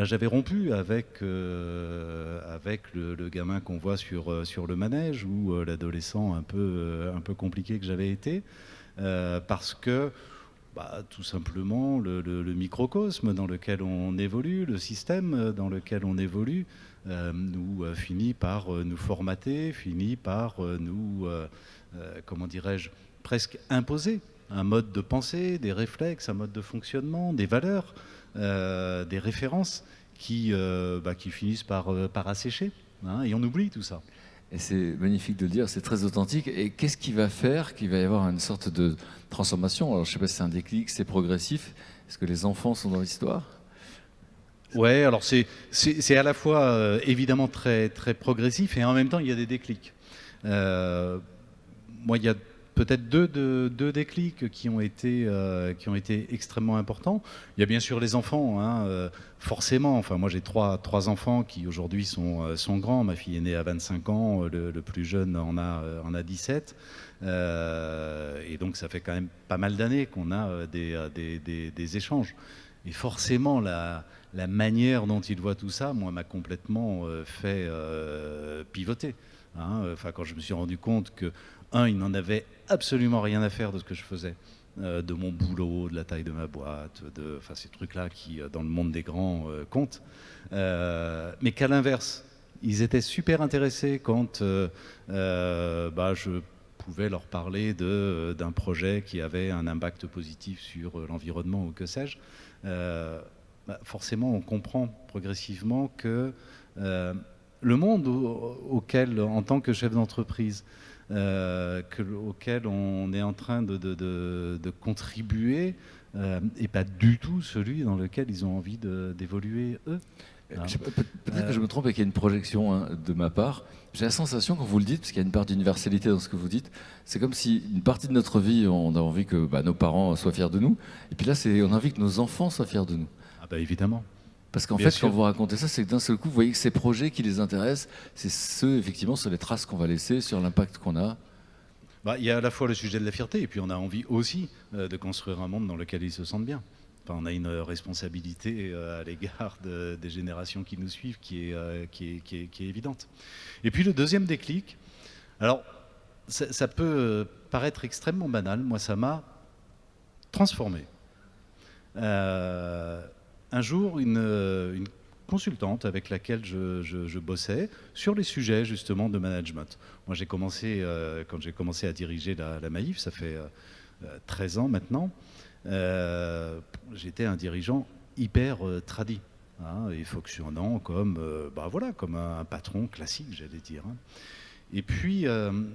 j'avais rompu avec le gamin qu'on voit sur le manège, ou l'adolescent un peu compliqué que j'avais été, parce que tout simplement, le microcosme dans lequel on évolue, le système dans lequel on évolue, nous finit par nous formater, finit par nous, comment dirais-je, presque imposer un mode de pensée, des réflexes, un mode de fonctionnement, des valeurs, des références qui finissent par assécher, et on oublie tout ça. Et c'est magnifique de le dire, c'est très authentique. Et qu'est-ce qui va faire qu'il va y avoir une sorte de transformation? Alors, je ne sais pas si c'est un déclic, c'est progressif. Est-ce que les enfants sont dans l'histoire? Ouais, alors c'est à la fois évidemment très, très progressif, et en même temps, il y a des déclics. Moi, il y a peut-être deux déclics qui ont été extrêmement importants. Il y a bien sûr les enfants, forcément. Enfin, moi, j'ai trois enfants qui aujourd'hui sont grands. Ma fille est née à 25 ans, le plus jeune en a 17. Et donc, ça fait quand même pas mal d'années qu'on a des échanges. Et forcément, la manière dont ils voient tout ça, moi, m'a complètement fait pivoter. Enfin, quand je me suis rendu compte que, il n'en avait absolument rien à faire de ce que je faisais, de mon boulot, de la taille de ma boîte, ces trucs-là qui, dans le monde des grands, comptent. Mais qu'à l'inverse, ils étaient super intéressés quand je pouvais leur parler d'un projet qui avait un impact positif sur l'environnement ou que sais-je. forcément, on comprend progressivement que le monde auquel, en tant que chef d'entreprise, auquel on est en train de contribuer, et pas du tout celui dans lequel ils ont envie d'évoluer eux. Peut-être que je me trompe et qu'il y a une projection de ma part. J'ai la sensation, quand vous le dites, parce qu'il y a une part d'universalité dans ce que vous dites, c'est comme si une partie de notre vie, on a envie que nos parents soient fiers de nous, et puis là, on a envie que nos enfants soient fiers de nous. Ah bah évidemment. Parce qu'en Bien fait, sûr. quand vous racontez ça, c'est que d'un seul coup, vous voyez que ces projets qui les intéressent, c'est ceux, effectivement, sur les traces qu'on va laisser, sur l'impact qu'on a. Il y a à la fois le sujet de la fierté, et puis on a envie aussi de construire un monde dans lequel ils se sentent bien. Enfin, on a une responsabilité à l'égard des générations qui nous suivent qui est évidente. Et puis le deuxième déclic, alors ça peut paraître extrêmement banal, moi ça m'a transformé. Un jour, une consultante avec laquelle je bossais sur les sujets justement de management. Moi j'ai commencé, quand j'ai commencé à diriger la Maïf, ça fait 13 ans maintenant, j'étais un dirigeant hyper tradi, et fonctionnant comme, comme un patron classique, j'allais dire. Et puis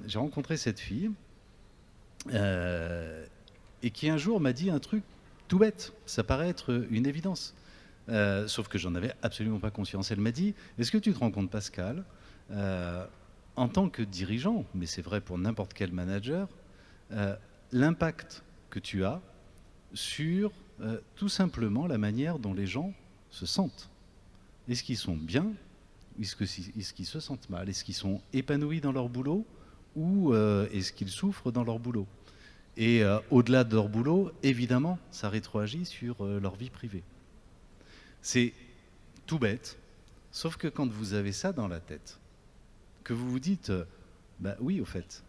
j'ai rencontré cette fille et qui un jour m'a dit un truc tout bête, ça paraît être une évidence. Sauf que j'en avais absolument pas conscience. Elle m'a dit, est-ce que tu te rends compte, Pascal, en tant que dirigeant, mais c'est vrai pour n'importe quel manager, l'impact que tu as sur tout simplement la manière dont les gens se sentent. Est-ce qu'ils sont bien? Est-ce qu'ils se sentent mal? Est-ce qu'ils sont épanouis dans leur boulot? Ou est-ce qu'ils souffrent dans leur boulot? Et au-delà de leur boulot, évidemment, ça rétroagit sur leur vie privée. C'est tout bête, sauf que quand vous avez ça dans la tête, que vous vous dites, oui, au fait,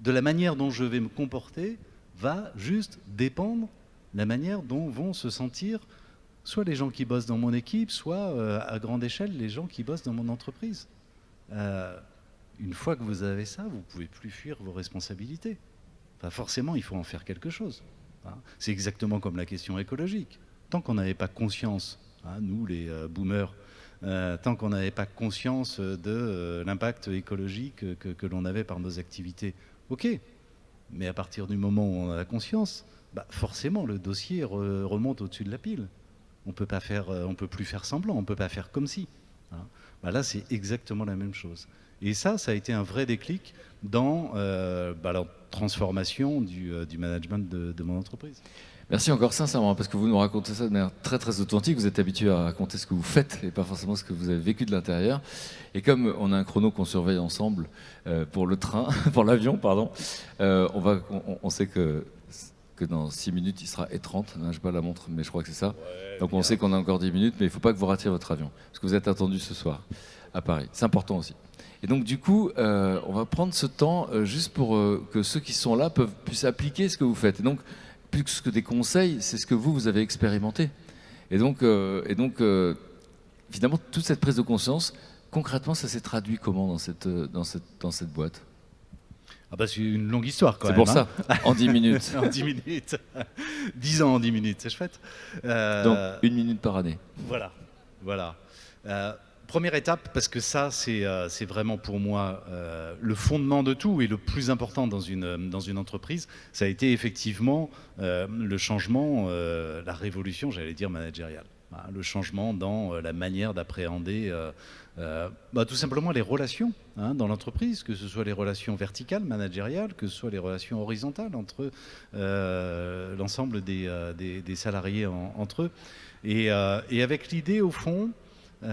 de la manière dont je vais me comporter va juste dépendre la manière dont vont se sentir soit les gens qui bossent dans mon équipe, soit à grande échelle les gens qui bossent dans mon entreprise. Une fois que vous avez ça, vous ne pouvez plus fuir vos responsabilités. Enfin, forcément, il faut en faire quelque chose. C'est exactement comme la question écologique. Tant qu'on n'avait pas conscience, nous les boomers, tant qu'on n'avait pas conscience de l'impact écologique que l'on avait par nos activités, ok. Mais à partir du moment où on a la conscience, forcément le dossier remonte au-dessus de la pile. On peut plus faire semblant, on ne peut pas faire comme si. Là, c'est exactement la même chose. Et ça a été un vrai déclic dans la transformation du management de mon entreprise. Merci encore sincèrement, parce que vous nous racontez ça de manière très très authentique. Vous êtes habitué à raconter ce que vous faites et pas forcément ce que vous avez vécu de l'intérieur. Et comme on a un chrono qu'on surveille ensemble pour le train, pour l'avion, pardon, on sait que dans 6 minutes, il sera E30. Je n'ai pas la montre, mais je crois que c'est ça. Ouais, donc on sait qu'on a encore 10 minutes, mais il ne faut pas que vous ratiez votre avion, parce que vous êtes attendu ce soir à Paris. C'est important aussi. Et donc du coup, on va prendre ce temps juste pour que ceux qui sont là puissent appliquer ce que vous faites. Et donc, plus que des conseils, c'est ce que vous avez expérimenté. Et donc finalement, toute cette prise de conscience, concrètement, ça s'est traduit comment dans cette boîte? C'est une longue histoire quand même. C'est pour ça, en 10 minutes. En 10 minutes. 10 ans en 10 minutes, c'est chouette. Donc 1 minute par année. Voilà. Première étape, parce que ça, c'est vraiment pour moi le fondement de tout et le plus important dans une entreprise, ça a été effectivement le changement, la révolution, j'allais dire managériale. Le changement dans la manière d'appréhender tout simplement les relations dans l'entreprise, que ce soit les relations verticales, managériales, que ce soit les relations horizontales entre l'ensemble des salariés entre eux. Et avec l'idée, au fond, les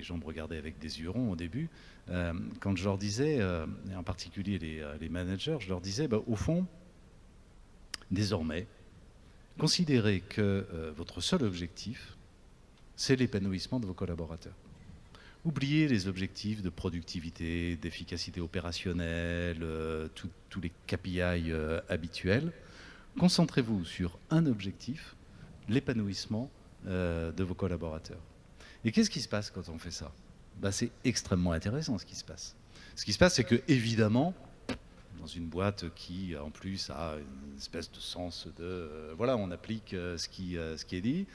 gens me regardaient avec des yeux ronds au début, quand je leur disais, et en particulier les managers, je leur disais, au fond, désormais, considérez que votre seul objectif, c'est l'épanouissement de vos collaborateurs. Oubliez les objectifs de productivité, d'efficacité opérationnelle, tous les KPI habituels. Concentrez-vous sur un objectif, l'épanouissement de vos collaborateurs. Et qu'est-ce qui se passe quand on fait ça? C'est extrêmement intéressant ce qui se passe. Ce qui se passe, c'est que évidemment, dans une boîte qui, en plus, a une espèce de sens de... voilà, on applique ce qui est dit,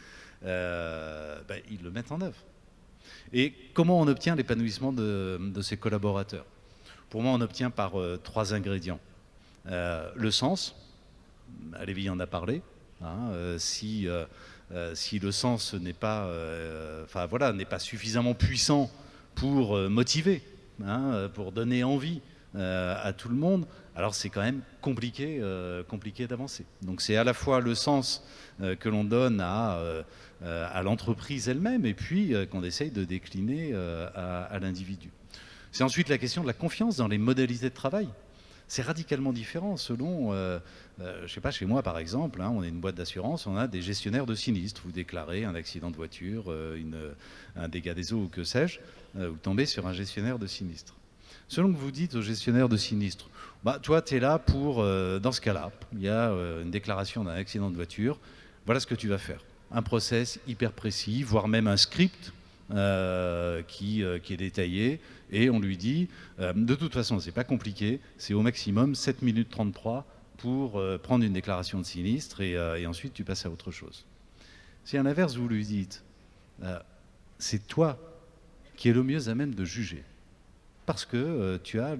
ils le mettent en œuvre. Et comment on obtient l'épanouissement de ses collaborateurs? Pour moi, on obtient par 3 ingrédients. Le sens, Lévi en a parlé, hein, si le sens n'est pas, n'est pas suffisamment puissant pour motiver, hein, pour donner envie à tout le monde, alors c'est quand même compliqué d'avancer. Donc c'est à la fois le sens que l'on donne à l'entreprise elle-même et puis qu'on essaye de décliner à l'individu. C'est ensuite la question de la confiance dans les modalités de travail. C'est radicalement différent selon, je sais pas, chez moi par exemple, hein, on est une boîte d'assurance, on a des gestionnaires de sinistres. Vous déclarez un accident de voiture, un dégât des eaux ou que sais-je, vous tombez sur un gestionnaire de sinistre. Selon que vous dites au gestionnaire de sinistre, toi tu es là pour, dans ce cas-là, il y a une déclaration d'un accident de voiture, voilà ce que tu vas faire. Un process hyper précis, voire même un script qui est détaillé, et on lui dit, de toute façon, c'est pas compliqué, c'est au maximum 7 minutes 33 pour prendre une déclaration de sinistre, et ensuite tu passes à autre chose. Si à l'inverse, vous lui dites, c'est toi qui es le mieux à même de juger, parce que tu as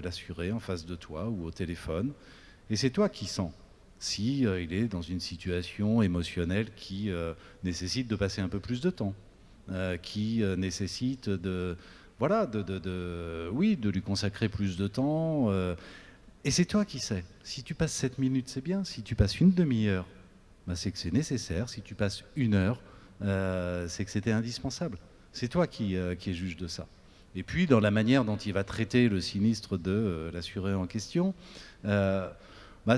l'assuré en face de toi ou au téléphone, et c'est toi qui sens si il est dans une situation émotionnelle qui nécessite de passer un peu plus de temps, qui nécessite de lui consacrer plus de temps. Et c'est toi qui sais. Si tu passes 7 minutes, c'est bien. Si tu passes une demi-heure, c'est que c'est nécessaire. Si tu passes 1 heure, c'est que c'était indispensable. C'est toi qui es juge de ça. Et puis, dans la manière dont il va traiter le sinistre de l'assuré en question,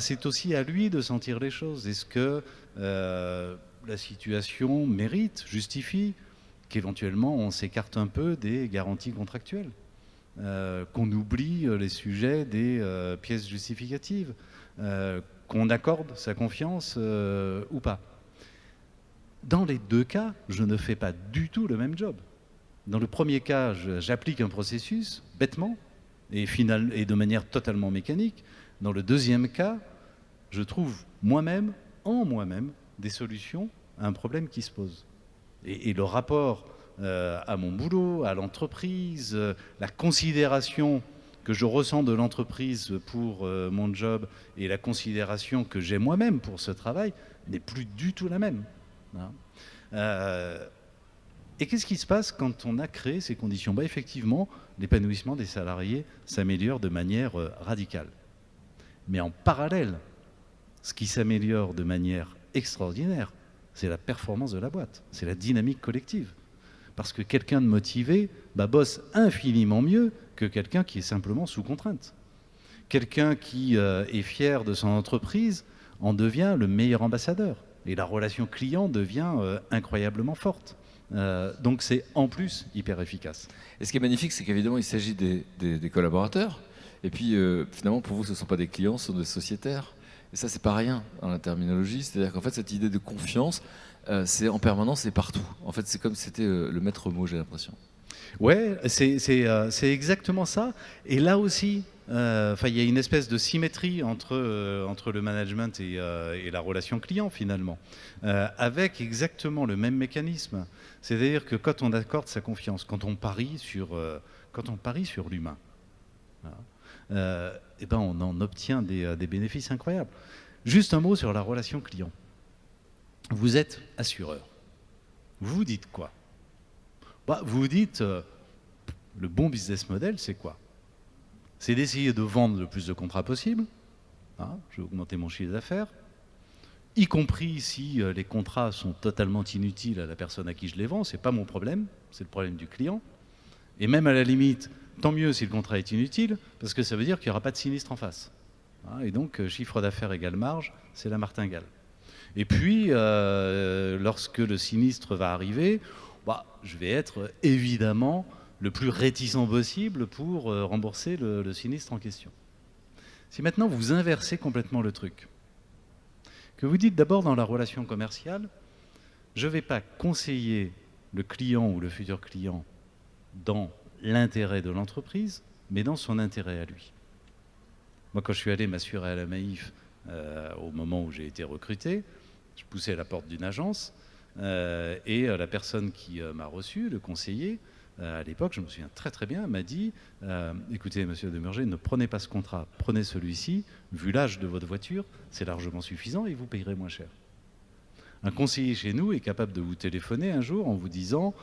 c'est aussi à lui de sentir les choses. Est-ce que la situation mérite, justifie qu'éventuellement on s'écarte un peu des garanties contractuelles, qu'on oublie les sujets des pièces justificatives, qu'on accorde sa confiance ou pas. Dans les 2 cas, je ne fais pas du tout le même job. Dans le premier cas, j'applique un processus bêtement et de manière totalement mécanique. Dans le deuxième cas, je trouve en moi-même, des solutions à un problème qui se pose. Et le rapport à mon boulot, à l'entreprise, la considération que je ressens de l'entreprise pour mon job et la considération que j'ai moi-même pour ce travail n'est plus du tout la même. Et qu'est-ce qui se passe quand on a créé ces conditions ? Effectivement, l'épanouissement des salariés s'améliore de manière radicale. Mais en parallèle, ce qui s'améliore de manière extraordinaire, c'est la performance de la boîte, c'est la dynamique collective. Parce que quelqu'un de motivé bosse infiniment mieux que quelqu'un qui est simplement sous contrainte. Quelqu'un qui est fier de son entreprise en devient le meilleur ambassadeur. Et la relation client devient incroyablement forte. Donc c'est en plus hyper efficace. Et ce qui est magnifique, c'est qu'évidemment, il s'agit des collaborateurs. Et puis, finalement, pour vous, ce ne sont pas des clients, ce sont des sociétaires. Et ça, c'est pas rien dans la terminologie. C'est-à-dire qu'en fait, cette idée de confiance, c'est en permanence, c'est partout. En fait, c'est comme si c'était le maître mot, j'ai l'impression. Ouais, c'est exactement ça. Et là aussi, il y a une espèce de symétrie entre le management et la relation client, finalement, avec exactement le même mécanisme. C'est-à-dire que quand on accorde sa confiance, quand on parie sur l'humain, on en obtient des bénéfices incroyables. Juste un mot sur la relation client. Vous êtes assureur. Vous vous dites quoi ? Vous vous dites, le bon business model, c'est quoi ? C'est d'essayer de vendre le plus de contrats possible. Je vais augmenter mon chiffre d'affaires, y compris si les contrats sont totalement inutiles à la personne à qui je les vends. C'est pas mon problème, c'est le problème du client. Et même à la limite, tant mieux si le contrat est inutile, parce que ça veut dire qu'il n'y aura pas de sinistre en face. Et donc, chiffre d'affaires égale marge, c'est la martingale. Et puis, lorsque le sinistre va arriver, je vais être évidemment le plus réticent possible pour rembourser le sinistre en question. Si maintenant vous inversez complètement le truc, que vous dites d'abord dans la relation commerciale, je ne vais pas conseiller le client ou le futur client dans l'intérêt de l'entreprise, mais dans son intérêt à lui. Moi, quand je suis allé m'assurer à la Maïf, au moment où j'ai été recruté, je poussais à la porte d'une agence et la personne qui m'a reçu, le conseiller, à l'époque, je me souviens très très bien, m'a dit écoutez, monsieur Demurger, ne prenez pas ce contrat, prenez celui-ci. Vu l'âge de votre voiture, c'est largement suffisant et vous payerez moins cher. Un conseiller chez nous est capable de vous téléphoner un jour en vous disant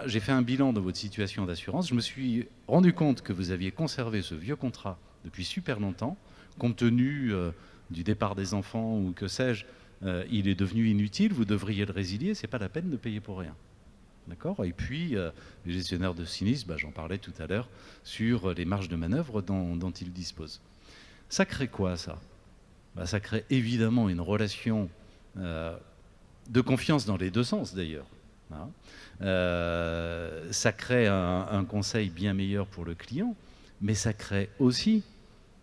j'ai fait un bilan de votre situation d'assurance, je me suis rendu compte que vous aviez conservé ce vieux contrat depuis super longtemps, compte tenu du départ des enfants ou que sais-je, il est devenu inutile, vous devriez le résilier, c'est pas la peine de payer pour rien. D'accord ? Et puis, les gestionnaires de sinistres, j'en parlais tout à l'heure, sur les marges de manœuvre dont ils disposent. Ça crée quoi, ça ? Ça crée évidemment une relation de confiance dans les deux sens, d'ailleurs. Ça crée un conseil bien meilleur pour le client, mais ça crée aussi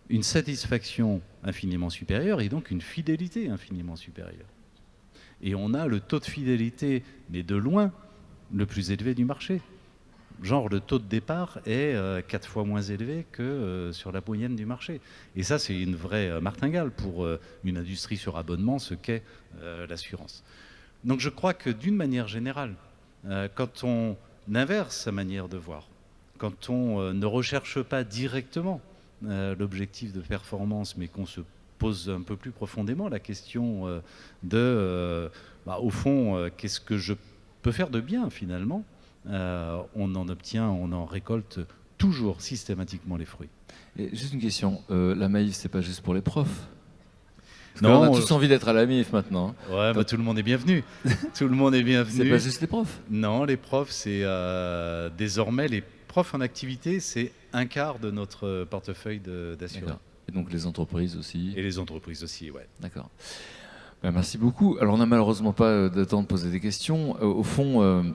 une satisfaction infiniment supérieure et donc une fidélité infiniment supérieure. Et on a le taux de fidélité, mais de loin, le plus élevé du marché. Genre, le taux de départ est 4 fois moins élevé que sur la moyenne du marché. Et ça, c'est une vraie martingale pour une industrie sur abonnement, ce qu'est l'assurance. Donc je crois que d'une manière générale, quand on inverse sa manière de voir, quand on ne recherche pas directement l'objectif de performance, mais qu'on se pose un peu plus profondément la question au fond, qu'est-ce que je peux faire de bien finalement, on en récolte toujours systématiquement les fruits. Et juste une question, la Maïf, c'est pas juste pour les profs ? Non, on a tous envie d'être à la Maïf maintenant. Ouais, tout le monde est bienvenu. Tout le monde est bienvenu. C'est pas juste les profs ? Non, les profs, c'est désormais les profs en activité, c'est un quart de notre portefeuille d'assureurs. Et donc les entreprises aussi. Et les entreprises aussi, ouais. D'accord. Merci beaucoup. Alors on n'a malheureusement pas de temps de poser des questions. Au fond,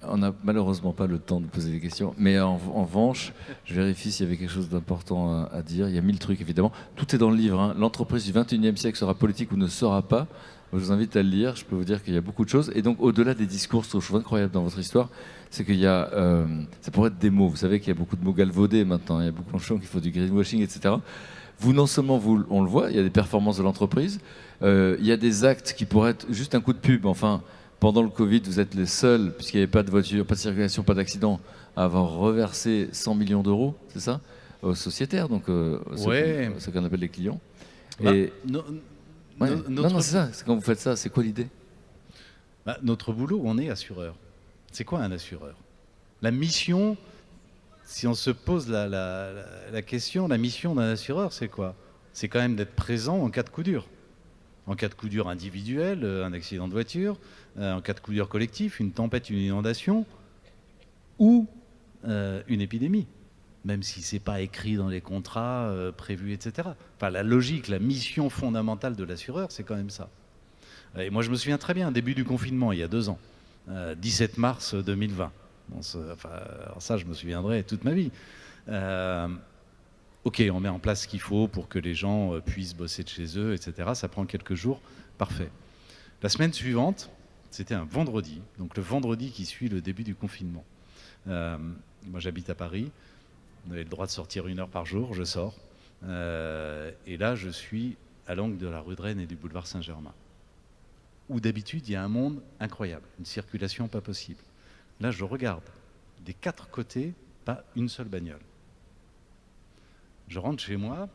on n'a malheureusement pas le temps de poser des questions. Mais en revanche, je vérifie s'il y avait quelque chose d'important à dire. Il y a 1000 trucs évidemment. Tout est dans le livre. Hein. L'entreprise du 21e siècle sera politique ou ne sera pas. Je vous invite à le lire. Je peux vous dire qu'il y a beaucoup de choses. Et donc au-delà des discours, ce que je trouve incroyable dans votre histoire, c'est qu'il y a, ça pourrait être des mots. Vous savez qu'il y a beaucoup de mots galvaudés maintenant. Il y a beaucoup de gens qui font du greenwashing, etc. Vous, non seulement on le voit, il y a des performances de l'entreprise, il y a des actes qui pourraient être juste un coup de pub. Enfin, pendant le Covid, vous êtes les seuls, puisqu'il n'y avait pas de voiture, pas de circulation, pas d'accident, à avoir reversé 100 millions d'euros, c'est ça, aux sociétaires, donc ce qu'on appelle les clients. Non, c'est ça. Quand vous faites ça, c'est quoi l'idée ? Notre boulot, on est assureur. C'est quoi un assureur ? La mission, si on se pose la question, la mission d'un assureur, c'est quoi ? C'est quand même d'être présent en cas de coup dur. En cas de coup dur individuel, un accident de voiture, en cas de coup dur collectif, une tempête, une inondation, ou une épidémie, même si ce n'est pas écrit dans les contrats prévus, etc. Enfin, la logique, la mission fondamentale de l'assureur, c'est quand même ça. Et moi, je me souviens très bien, début du confinement, il y a 2 ans, 17 mars 2020. Alors ça, je me souviendrai toute ma vie. Ok, on met en place ce qu'il faut pour que les gens puissent bosser de chez eux, etc. Ça prend quelques jours, parfait. La semaine suivante, c'était un vendredi, donc le vendredi qui suit le début du confinement. Moi, j'habite à Paris, on avait le droit de sortir 1 heure par jour, je sors. Et là, je suis à l'angle de la rue de Rennes et du boulevard Saint-Germain, où d'habitude, il y a un monde incroyable, une circulation pas possible. Là, je regarde, des 4 côtés, pas une seule bagnole. Je rentre chez moi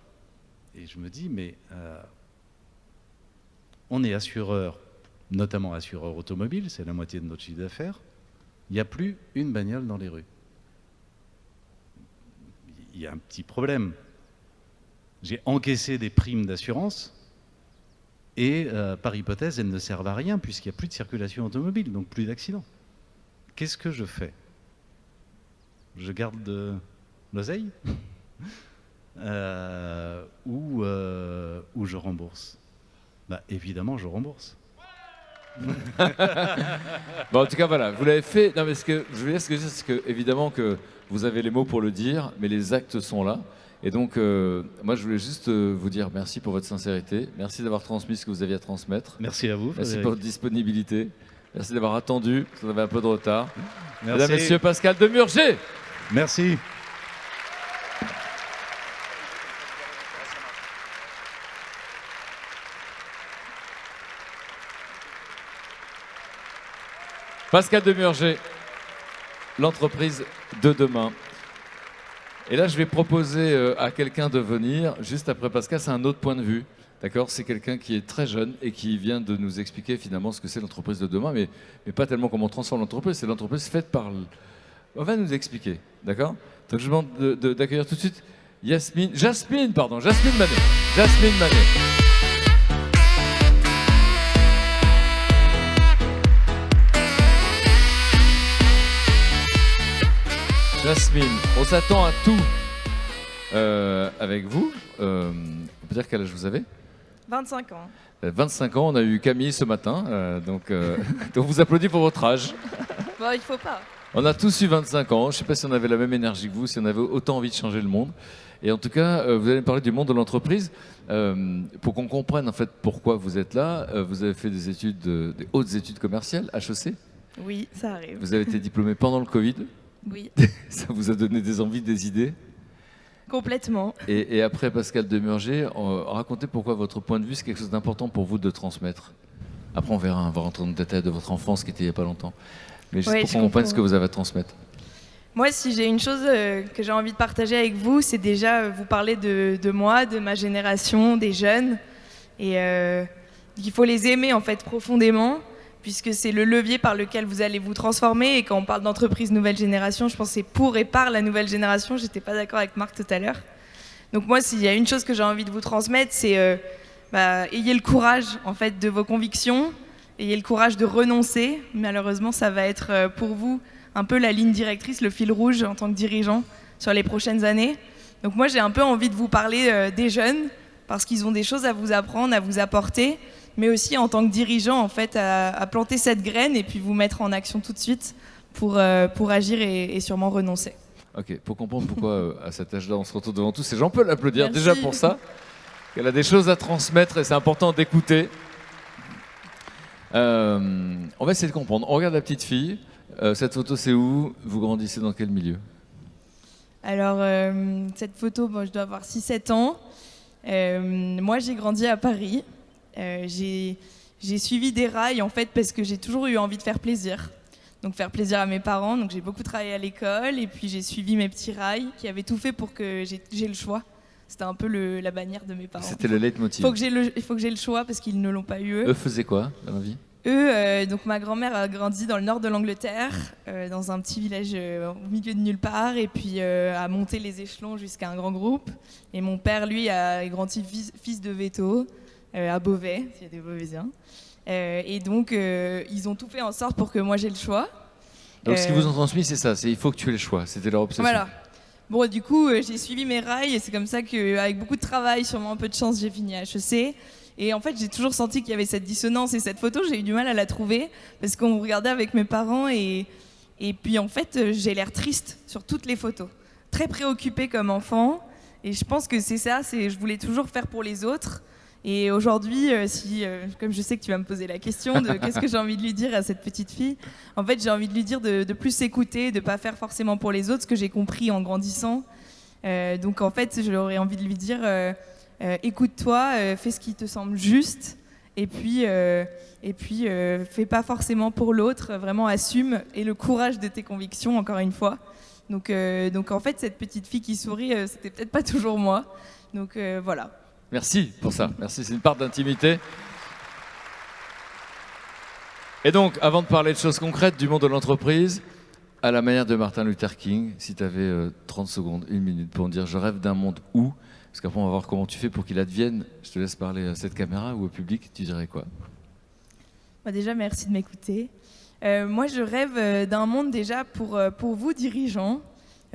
et je me dis, mais on est assureur, notamment assureur automobile, c'est la moitié de notre chiffre d'affaires. Il n'y a plus une bagnole dans les rues. Il y a un petit problème. J'ai encaissé des primes d'assurance et par hypothèse, elles ne servent à rien puisqu'il n'y a plus de circulation automobile, donc plus d'accidents. Qu'est-ce que je fais ? Je garde de l'oseille ? Ou je rembourse ? Évidemment, je rembourse. En tout cas, voilà, vous l'avez fait. Non, mais ce que je veux dire, c'est que évidemment que vous avez les mots pour le dire, mais les actes sont là. Et donc, moi, je voulais juste vous dire merci pour votre sincérité. Merci d'avoir transmis ce que vous aviez à transmettre. Merci à vous. Merci pour votre disponibilité. Merci d'avoir attendu, parce qu'on avait un peu de retard. Merci. Mesdames, Messieurs, Pascal Demurger. Merci. Pascal Demurger, l'entreprise de demain. Et là, je vais proposer à quelqu'un de venir, juste après Pascal, c'est un autre point de vue. D'accord ? C'est quelqu'un qui est très jeune et qui vient de nous expliquer finalement ce que c'est l'entreprise de demain, mais pas tellement comment on transforme l'entreprise, c'est l'entreprise faite par... On va nous expliquer, d'accord ? Donc je demande d'accueillir tout de suite Jasmine Manet. Jasmine Manet. Jasmine, on s'attend à tout avec vous. On peut dire quel âge vous avez ? 25 ans. 25 ans, on a eu Camille ce matin, donc on vous applaudit pour votre âge. Bon, il faut pas. On a tous eu 25 ans, je ne sais pas si on avait la même énergie que vous, si on avait autant envie de changer le monde. Et en tout cas, vous allez me parler du monde de l'entreprise. Pour qu'on comprenne en fait pourquoi vous êtes là, vous avez fait des hautes études commerciales, HEC. Oui, ça arrive. Vous avez été diplômé pendant le Covid. Oui, Ça vous a donné des envies, des idées. complètement. Et après, Pascal Demurger, racontez pourquoi votre point de vue, c'est quelque chose d'important pour vous de transmettre. Après, on verra, on va rentrer dans le détail de votre enfance qui était il n'y a pas longtemps. Mais juste Ouais, pour je qu'on comprenne comprends. ce que vous avez à transmettre. Moi, si j'ai une chose que j'ai envie de partager avec vous, c'est déjà vous parler de moi, de ma génération, des jeunes. Et il faut les aimer en fait profondément, puisque c'est le levier par lequel vous allez vous transformer. Et quand on parle d'entreprise nouvelle génération, je pense que c'est pour et par la nouvelle génération. J'étais pas d'accord avec Marc tout à l'heure. Donc moi, s'il y a une chose que j'ai envie de vous transmettre, c'est ayez le courage en fait de vos convictions, ayez le courage de renoncer. Malheureusement, ça va être pour vous un peu la ligne directrice, le fil rouge en tant que dirigeant sur les prochaines années. Donc moi, j'ai un peu envie de vous parler des jeunes parce qu'ils ont des choses à vous apprendre, à vous apporter, mais aussi en tant que dirigeant, en fait, à planter cette graine et puis vous mettre en action tout de suite pour agir et sûrement renoncer. Ok, pour comprendre pourquoi à cet âge-là on se retrouve devant tous ces gens, on peut l'applaudir Merci. déjà pour ça. Elle a des choses à transmettre et c'est important d'écouter. On va essayer de comprendre. On regarde la petite fille. Cette photo, c'est où ? Vous grandissez dans quel milieu ? Alors, cette photo, bon, je dois avoir 6-7 ans. Moi, j'ai grandi à Paris. J'ai suivi des rails, en fait, parce que j'ai toujours eu envie de faire plaisir. Donc, faire plaisir à mes parents. Donc, j'ai beaucoup travaillé à l'école. Et puis, j'ai suivi mes petits rails qui avaient tout fait pour que j'ai le choix. C'était un peu la bannière de mes parents. C'était le leitmotiv. Il faut que j'ai le choix parce qu'ils ne l'ont pas eu, eux. Eux faisaient quoi dans la vie ? Donc ma grand-mère a grandi dans le nord de l'Angleterre, dans un petit village au milieu de nulle part, et puis a monté les échelons jusqu'à un grand groupe. Et mon père, lui, a grandi fils de veto à Beauvais, s'il y a des Beauvaisiens. Et donc, ils ont tout fait en sorte pour que moi j'ai le choix. Donc ce qu'ils vous ont transmis, c'est ça, c'est il faut que tu aies le choix. C'était leur obsession. Voilà. Bon, du coup, j'ai suivi mes rails, et c'est comme ça qu'avec beaucoup de travail, sûrement un peu de chance, j'ai fini à HEC. Et en fait, j'ai toujours senti qu'il y avait cette dissonance, et cette photo, j'ai eu du mal à la trouver parce qu'on regardait avec mes parents et puis en fait, j'ai l'air triste sur toutes les photos, très préoccupée comme enfant. Et je pense que c'est ça, je voulais toujours faire pour les autres. Et aujourd'hui, comme je sais que tu vas me poser la question de qu'est-ce que j'ai envie de lui dire à cette petite fille, en fait, j'ai envie de lui dire de plus s'écouter, de pas faire forcément pour les autres, ce que j'ai compris en grandissant. Donc en fait, j'aurais envie de lui dire écoute-toi, fais ce qui te semble juste, et puis fais pas forcément pour l'autre, vraiment assume, et le courage de tes convictions, encore une fois. Donc en fait, cette petite fille qui sourit, c'était peut-être pas toujours moi. Donc voilà. Merci pour ça. Merci, c'est une part d'intimité. Et donc, avant de parler de choses concrètes du monde de l'entreprise, à la manière de Martin Luther King, si tu avais 30 secondes, 1 minute pour me dire « Je rêve d'un monde où », parce qu'après on va voir comment tu fais pour qu'il advienne, je te laisse parler à cette caméra ou au public, tu dirais quoi ? Déjà, merci de m'écouter. Moi, je rêve d'un monde déjà pour vous, dirigeants,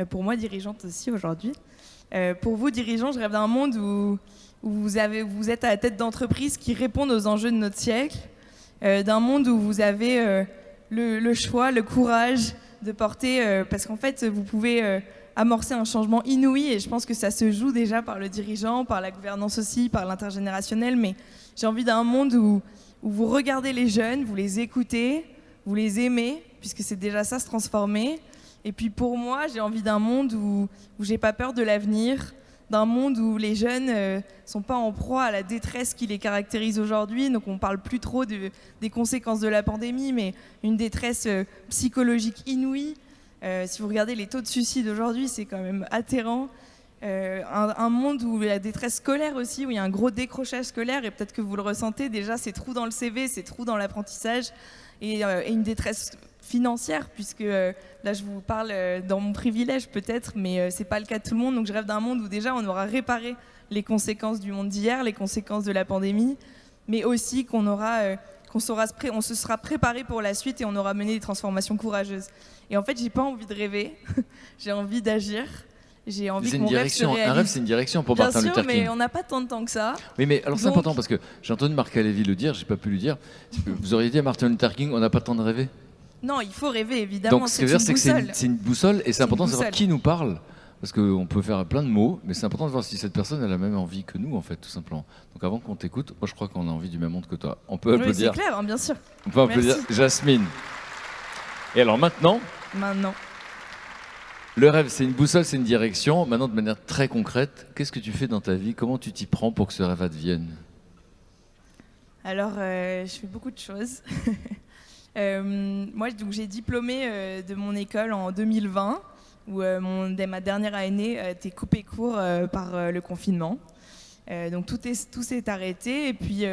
pour moi, dirigeante aussi aujourd'hui. Pour vous, dirigeants, je rêve d'un monde où vous êtes à la tête d'entreprises qui répondent aux enjeux de notre siècle, d'un monde où vous avez le choix, le courage de porter, parce qu'en fait, vous pouvez amorcer un changement inouï, et je pense que ça se joue déjà par le dirigeant, par la gouvernance aussi, par l'intergénérationnel, mais j'ai envie d'un monde où vous regardez les jeunes, vous les écoutez, vous les aimez, puisque c'est déjà ça, se transformer. Et puis pour moi, j'ai envie d'un monde où j'ai pas peur de l'avenir, d'un monde où les jeunes sont pas en proie à la détresse qui les caractérise aujourd'hui. Donc on parle plus trop des conséquences de la pandémie, mais une détresse psychologique inouïe. Si vous regardez les taux de suicide aujourd'hui, c'est quand même atterrant. Un monde où il y a détresse scolaire aussi, où il y a un gros décrochage scolaire, et peut-être que vous le ressentez déjà, ces trous dans le CV, ces trous dans l'apprentissage, et une détresse financière, puisque là je vous parle dans mon privilège peut-être, mais c'est pas le cas de tout le monde. Donc je rêve d'un monde où déjà on aura réparé les conséquences du monde d'hier, les conséquences de la pandémie, mais aussi qu'on se sera préparé pour la suite et on aura mené des transformations courageuses. Et en fait, j'ai pas envie de rêver, j'ai envie d'agir. J'ai envie que mon rêve se réalise. Un rêve, c'est une direction pour Martin Luther King. Bien sûr, mais on n'a pas tant de temps que ça. Oui, mais alors c'est important parce que j'ai entendu Marc Alévi le dire, j'ai pas pu le dire. Vous auriez dit à Martin Luther King, on n'a pas le temps de rêver. Non, il faut rêver, évidemment. Donc ce que je veux dire, c'est que c'est une boussole et c'est important de savoir qui nous parle. Parce qu'on peut faire plein de mots, mais c'est important de voir si cette personne a la même envie que nous, en fait, tout simplement. Donc avant qu'on t'écoute, moi je crois qu'on a envie du même monde que toi. On peut applaudir. Oui, c'est clair, hein, bien sûr. On peut applaudir Jasmine. Et alors maintenant, le rêve, c'est une boussole, c'est une direction. Maintenant, de manière très concrète, qu'est-ce que tu fais dans ta vie? Comment tu t'y prends pour que ce rêve advienne? Alors, je fais beaucoup de choses. Moi, donc, j'ai diplômé de mon école en 2020, où ma dernière année a été coupée court par le confinement. Donc tout s'est arrêté. Et puis,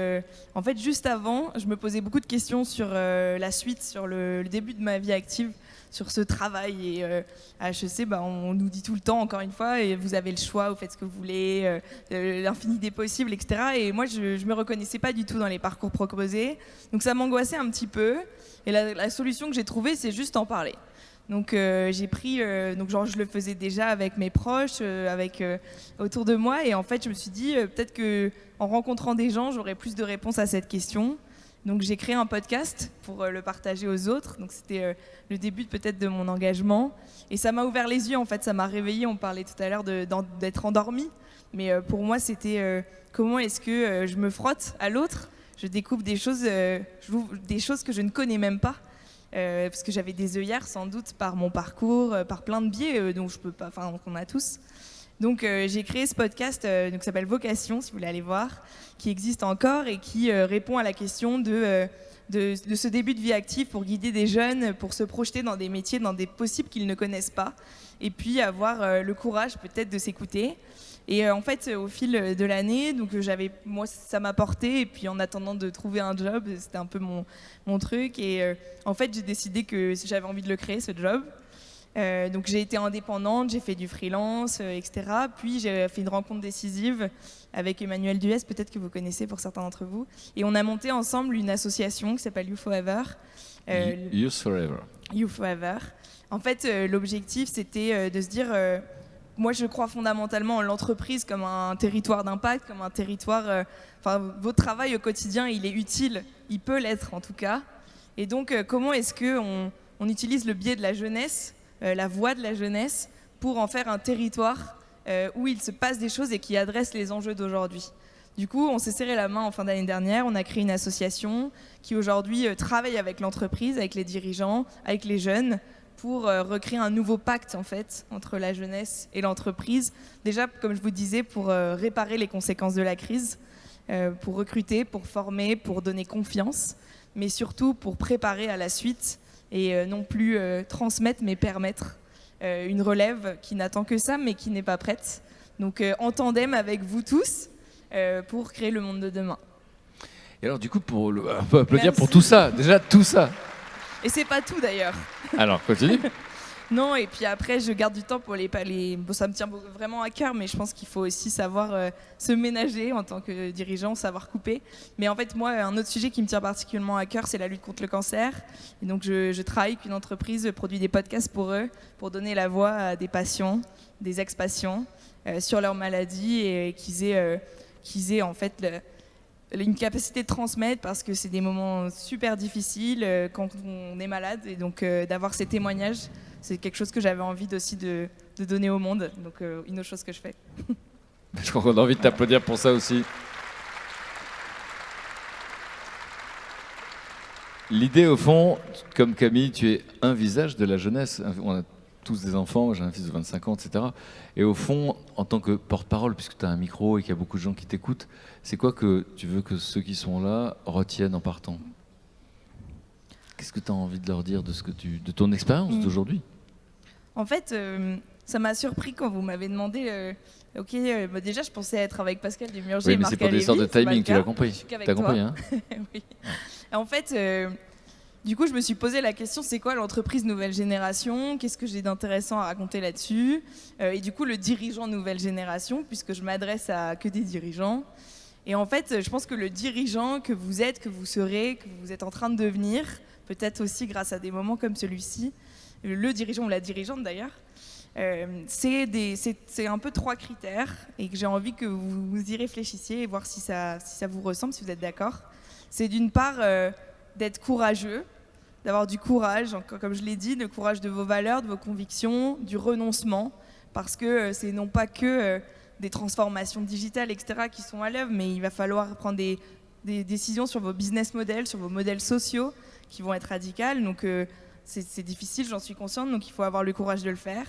en fait, juste avant, je me posais beaucoup de questions sur la suite, sur le début de ma vie active, sur ce travail. Et à HEC, on nous dit tout le temps, encore une fois, et vous avez le choix, vous faites ce que vous voulez, l'infini des possibles, etc. Et moi, je ne me reconnaissais pas du tout dans les parcours proposés. Donc ça m'angoissait un petit peu. Et la solution que j'ai trouvée, c'est juste en parler. Donc j'ai pris, je le faisais déjà avec mes proches, autour de moi, et en fait je me suis dit peut-être que en rencontrant des gens, j'aurais plus de réponses à cette question. Donc j'ai créé un podcast pour le partager aux autres. Donc c'était le début peut-être de mon engagement, et ça m'a ouvert les yeux. En fait, ça m'a réveillée. On parlait tout à l'heure d'être endormi, mais pour moi c'était comment est-ce que je me frotte à l'autre, je découvre des choses que je ne connais même pas. Parce que j'avais des œillères sans doute par mon parcours, par plein de biais dont je peux pas, qu'on a tous. Donc j'ai créé ce podcast qui s'appelle Vocation, si vous voulez aller voir, qui existe encore et qui répond à la question de ce début de vie active pour guider des jeunes, pour se projeter dans des métiers, dans des possibles qu'ils ne connaissent pas, et puis avoir le courage peut-être de s'écouter. Et en fait, au fil de l'année, moi, ça m'a porté. Et puis, en attendant de trouver un job, c'était un peu mon truc. Et en fait, j'ai décidé que j'avais envie de le créer, ce job. Donc, j'ai été indépendante, j'ai fait du freelance, etc. Puis, j'ai fait une rencontre décisive avec Emmanuel Duès, peut-être que vous connaissez pour certains d'entre vous. Et on a monté ensemble une association qui s'appelle Youth Forever. Youth Forever. Youth Forever. En fait, l'objectif, c'était de se dire... moi, je crois fondamentalement en l'entreprise comme un territoire d'impact, comme un territoire... votre travail au quotidien, il est utile. Il peut l'être, en tout cas. Et donc, comment est-ce qu'on utilise le biais de la jeunesse, la voix de la jeunesse, pour en faire un territoire où il se passe des choses et qui adresse les enjeux d'aujourd'hui? Du coup, on s'est serré la main en fin d'année dernière. On a créé une association qui, aujourd'hui, travaille avec l'entreprise, avec les dirigeants, avec les jeunes, pour recréer un nouveau pacte en fait entre la jeunesse et l'entreprise. Déjà, comme je vous disais, pour réparer les conséquences de la crise, pour recruter, pour former, pour donner confiance, mais surtout pour préparer à la suite et non plus transmettre, mais permettre une relève qui n'attend que ça, mais qui n'est pas prête. Donc en tandem avec vous tous pour créer le monde de demain. Et alors du coup, on peut applaudir pour tout ça, déjà tout ça. Et c'est pas tout d'ailleurs. Alors, continue. Non, et puis après, je garde du temps pour bon, ça me tient vraiment à cœur, mais je pense qu'il faut aussi savoir se ménager en tant que dirigeant, savoir couper. Mais en fait, moi, un autre sujet qui me tient particulièrement à cœur, c'est la lutte contre le cancer. Et donc, je travaille avec une entreprise, je produis des podcasts pour eux, pour donner la voix à des patients, des ex-patients, sur leur maladie et qu'ils aient en fait... une capacité de transmettre, parce que c'est des moments super difficiles quand on est malade, et donc d'avoir ces témoignages, c'est quelque chose que j'avais envie aussi de donner au monde, donc une autre chose que je fais. Je crois qu'on a envie de t'applaudir pour ça aussi. L'idée au fond, comme Camille, tu es un visage de la jeunesse. tous des enfants, j'ai un fils de 25 ans, etc. Et au fond, en tant que porte-parole, puisque tu as un micro et qu'il y a beaucoup de gens qui t'écoutent, c'est quoi que tu veux que ceux qui sont là retiennent en partant? Qu'est-ce que tu as envie de leur dire de ton expérience d'aujourd'hui? En fait, ça m'a surpris quand vous m'avez demandé. Bah déjà, je pensais être avec Pascal Desmurger Oui, et mais Marc c'est pour des Alévi, sortes de c'est pas timing, le tu cas. l'as compris. Je suis qu'avec T'as toi. compris, hein? Oui. En fait, du coup, je me suis posé la question, c'est quoi l'entreprise nouvelle génération? Qu'est-ce que j'ai d'intéressant à raconter là-dessus? Et du coup, le dirigeant nouvelle génération, puisque je m'adresse à que des dirigeants. Et en fait, je pense que le dirigeant que vous êtes, que vous serez, que vous êtes en train de devenir, peut-être aussi grâce à des moments comme celui-ci, le dirigeant ou la dirigeante d'ailleurs, c'est un peu 3 critères et que j'ai envie que vous y réfléchissiez et voir si ça vous ressemble, si vous êtes d'accord. C'est d'une part d'être courageux, d'avoir du courage, comme je l'ai dit, le courage de vos valeurs, de vos convictions, du renoncement, parce que c'est non pas que des transformations digitales, etc., qui sont à l'œuvre, mais il va falloir prendre des décisions sur vos business models, sur vos modèles sociaux, qui vont être radicales. Donc c'est difficile, j'en suis consciente, donc il faut avoir le courage de le faire.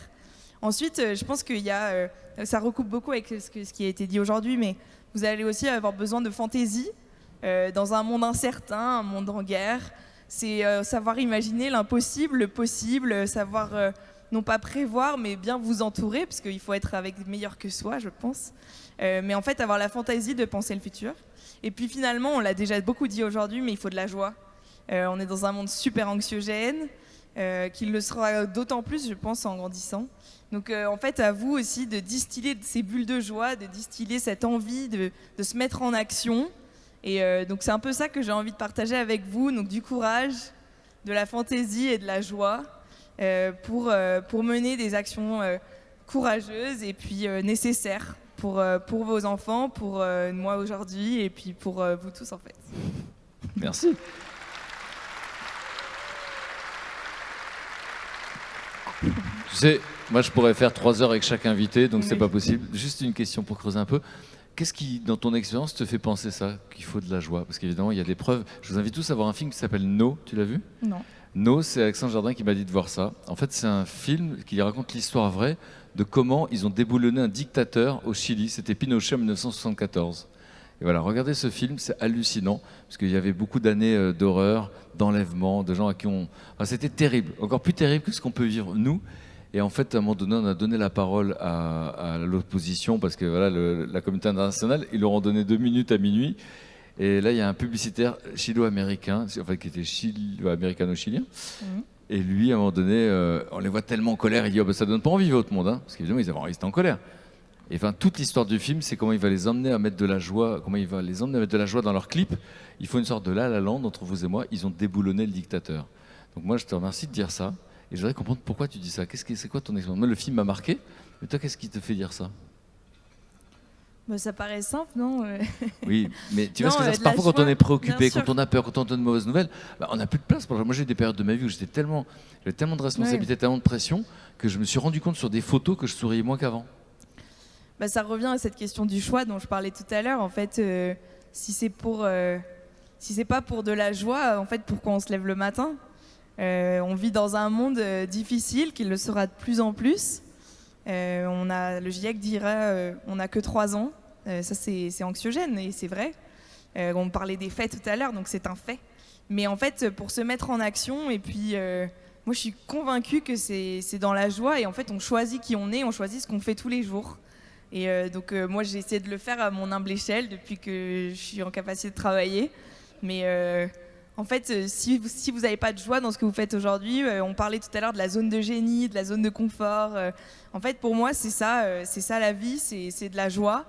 Ensuite, je pense qu'il y a, ça recoupe beaucoup avec ce qui a été dit aujourd'hui, mais vous allez aussi avoir besoin de fantaisie dans un monde incertain, un monde en guerre. C'est savoir imaginer l'impossible, le possible, savoir non pas prévoir, mais bien vous entourer, parce qu'il faut être avec meilleur que soi, je pense. Mais en fait, avoir la fantaisie de penser le futur. Et puis finalement, on l'a déjà beaucoup dit aujourd'hui, mais il faut de la joie. On est dans un monde super anxiogène, qu'il le sera d'autant plus, je pense, en grandissant. Donc en fait, à vous aussi de distiller ces bulles de joie, de distiller cette envie de se mettre en action. Et donc c'est un peu ça que j'ai envie de partager avec vous, donc du courage, de la fantaisie et de la joie pour mener des actions courageuses et puis nécessaires pour vos enfants, pour moi aujourd'hui et puis pour vous tous en fait. Merci. Tu sais, moi je pourrais faire 3 heures avec chaque invité, donc c'est pas possible. Juste une question pour creuser un peu. Qu'est-ce qui, dans ton expérience, te fait penser ça, qu'il faut de la joie? Parce qu'évidemment, il y a des preuves. Je vous invite tous à voir un film qui s'appelle No, tu l'as vu? Non. No, c'est Alexandre Jardin qui m'a dit de voir ça. En fait, c'est un film qui raconte l'histoire vraie de comment ils ont déboulonné un dictateur au Chili. C'était Pinochet en 1974. Et voilà, regardez ce film, c'est hallucinant, parce qu'il y avait beaucoup d'années d'horreur, d'enlèvement, de gens à qui on... Enfin, c'était terrible, encore plus terrible que ce qu'on peut vivre nous. Et en fait, à un moment donné, on a donné la parole à l'opposition, parce que voilà, la communauté internationale, ils leur ont donné 2 minutes à minuit. Et là, il y a un publicitaire chilo-américain, en fait, qui était américano-chilien. Et lui, à un moment donné, on les voit tellement en colère, il dit oh, ben, ça donne pas envie de votre monde, hein, parce qu'évidemment, ils étaient en colère. Et enfin, toute l'histoire du film, c'est comment il va les emmener à mettre de la joie, dans leur clip. Il faut une sorte de La La Land entre vous et moi. Ils ont déboulonné le dictateur. Donc moi, je te remercie de dire ça. Et je voudrais comprendre pourquoi tu dis ça. C'est quoi ton expérience? Moi, le film m'a marqué. Mais toi, qu'est-ce qui te fait dire ça? Bah, ça paraît simple, non? Oui, mais tu vois Non, ce que c'est de parfois la quand on joie, est préoccupé, bien quand sûr. on a peur, quand on donne de mauvaises nouvelles, bah, on n'a plus de place. Moi, j'ai eu des périodes de ma vie où j'avais tellement de responsabilités, tellement de pression, que je me suis rendu compte sur des photos que je souriais moins qu'avant. Bah, ça revient à cette question du choix dont je parlais tout à l'heure. En fait, si c'est pas pour de la joie, en fait, pourquoi on se lève le matin? On vit dans un monde difficile, qui le sera de plus en plus. Le GIEC dirait on n'a que 3 ans. Ça, c'est anxiogène et c'est vrai. On parlait des faits tout à l'heure, donc c'est un fait. Mais en fait, pour se mettre en action, et puis moi, je suis convaincue que c'est dans la joie. Et en fait, on choisit qui on est, on choisit ce qu'on fait tous les jours. Et donc moi j'ai essayé de le faire à mon humble échelle depuis que je suis en capacité de travailler. Mais en fait si vous n'avez pas de joie dans ce que vous faites aujourd'hui, on parlait tout à l'heure de la zone de génie, de la zone de confort. En fait pour moi c'est ça la vie, c'est de la joie.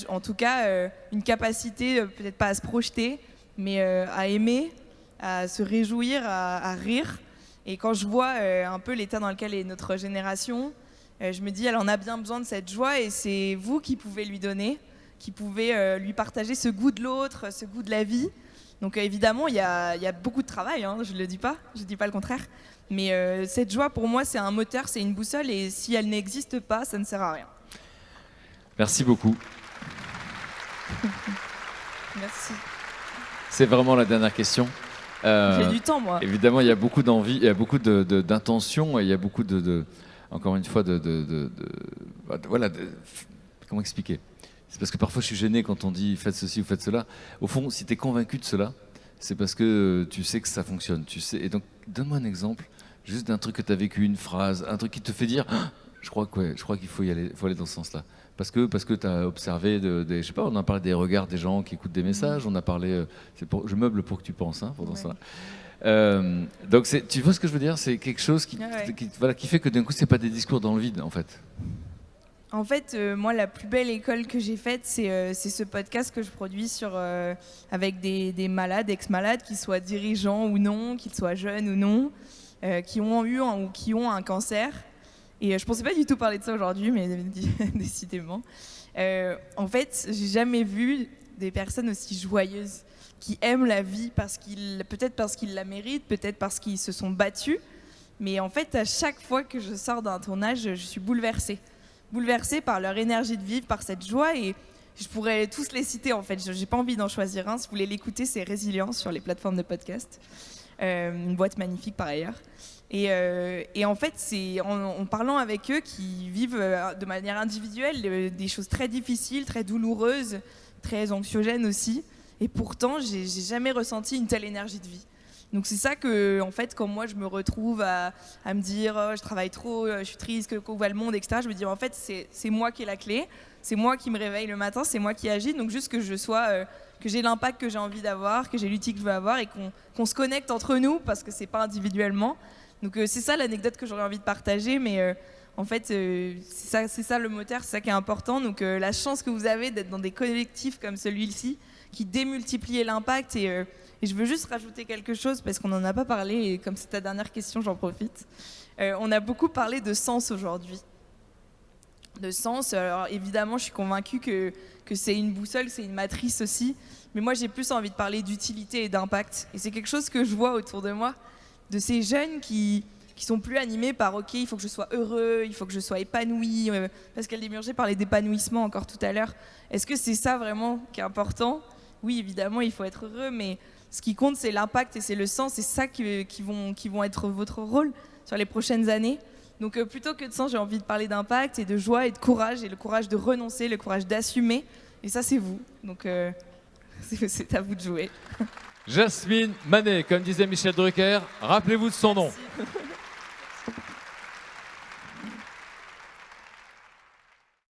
En tout cas une capacité peut-être pas à se projeter, mais à aimer, à se réjouir, à rire. Et quand je vois un peu l'état dans lequel est notre génération, je me dis, elle en a bien besoin de cette joie et c'est vous qui pouvez lui donner, qui pouvez lui partager ce goût de l'autre, ce goût de la vie. Donc évidemment, il y a beaucoup de travail, hein, je ne dis pas le contraire. Mais cette joie, pour moi, c'est un moteur, c'est une boussole et si elle n'existe pas, ça ne sert à rien. Merci beaucoup. Merci. C'est vraiment la dernière question. J'ai du temps, moi. Évidemment, il y a beaucoup d'envie, il y a beaucoup d'intention et il y a beaucoup encore une fois, voilà, comment expliquer? C'est parce que parfois je suis gêné quand on dit faites ceci ou faites cela. Au fond, si tu es convaincu de cela, c'est parce que tu sais que ça fonctionne. Tu sais. Et donc, donne-moi un exemple, juste d'un truc que tu as vécu, une phrase, un truc qui te fait dire ah, je crois qu'il faut y aller, faut aller dans ce sens-là. Parce que tu as observé, je sais pas, on a parlé des regards des gens qui écoutent des messages, on a parlé, je meuble pour que tu penses, hein, pendant ça. Donc tu vois ce que je veux dire, c'est quelque chose qui fait que d'un coup c'est pas des discours dans le vide en fait. En fait, moi, la plus belle école que j'ai faite, c'est ce podcast que je produis avec des malades, ex-malades, qu'ils soient dirigeants ou non, qu'ils soient jeunes ou non, qui ont eu ou qui ont un cancer. Et je pensais pas du tout parler de ça aujourd'hui, mais décidément. En fait, j'ai jamais vu des personnes aussi joyeuses, qui aiment la vie peut-être parce qu'ils la méritent, peut-être parce qu'ils se sont battus. Mais en fait, à chaque fois que je sors d'un tournage, je suis bouleversée par leur énergie de vivre, par cette joie, et je pourrais tous les citer en fait. J'ai pas envie d'en choisir un. Si vous voulez l'écouter, c'est Résilience sur les plateformes de podcast. Une boîte magnifique par ailleurs. Et en fait, c'est en parlant avec eux qui vivent de manière individuelle des choses très difficiles, très douloureuses, très anxiogènes aussi. Et pourtant, j'ai jamais ressenti une telle énergie de vie. Donc c'est ça que, en fait, quand moi je me retrouve à me dire oh, je travaille trop, je suis triste, qu'on voit le monde, etc. Je me dis en fait c'est moi qui ai la clé, c'est moi qui me réveille le matin, c'est moi qui agis. Donc juste que que j'ai l'impact que j'ai envie d'avoir, que j'ai l'outil que je veux avoir, et qu'on se connecte entre nous parce que c'est pas individuellement. Donc c'est ça l'anecdote que j'aurais envie de partager, mais en fait c'est ça le moteur, c'est ça qui est important. Donc la chance que vous avez d'être dans des collectifs comme celui-ci qui démultiplient l'impact, et je veux juste rajouter quelque chose parce qu'on n'en a pas parlé, et comme c'est ta dernière question, j'en profite. On a beaucoup parlé de sens aujourd'hui. De sens, alors évidemment je suis convaincue que c'est une boussole, c'est une matrice aussi, mais moi j'ai plus envie de parler d'utilité et d'impact. Et c'est quelque chose que je vois autour de moi, de ces jeunes qui sont plus animés par ok, il faut que je sois heureux, il faut que je sois épanoui. Pascal Desmurger parlait d'épanouissement encore tout à l'heure. Est-ce que c'est ça vraiment qui est important? Oui, évidemment, il faut être heureux, mais ce qui compte, c'est l'impact et c'est le sens. C'est ça qui vont être votre rôle sur les prochaines années. Donc plutôt que de sens, j'ai envie de parler d'impact et de joie et de courage, et le courage de renoncer, le courage d'assumer. Et ça, c'est vous. Donc c'est à vous de jouer. Jasmine Manet, comme disait Michel Drucker, rappelez-vous de son nom. Merci.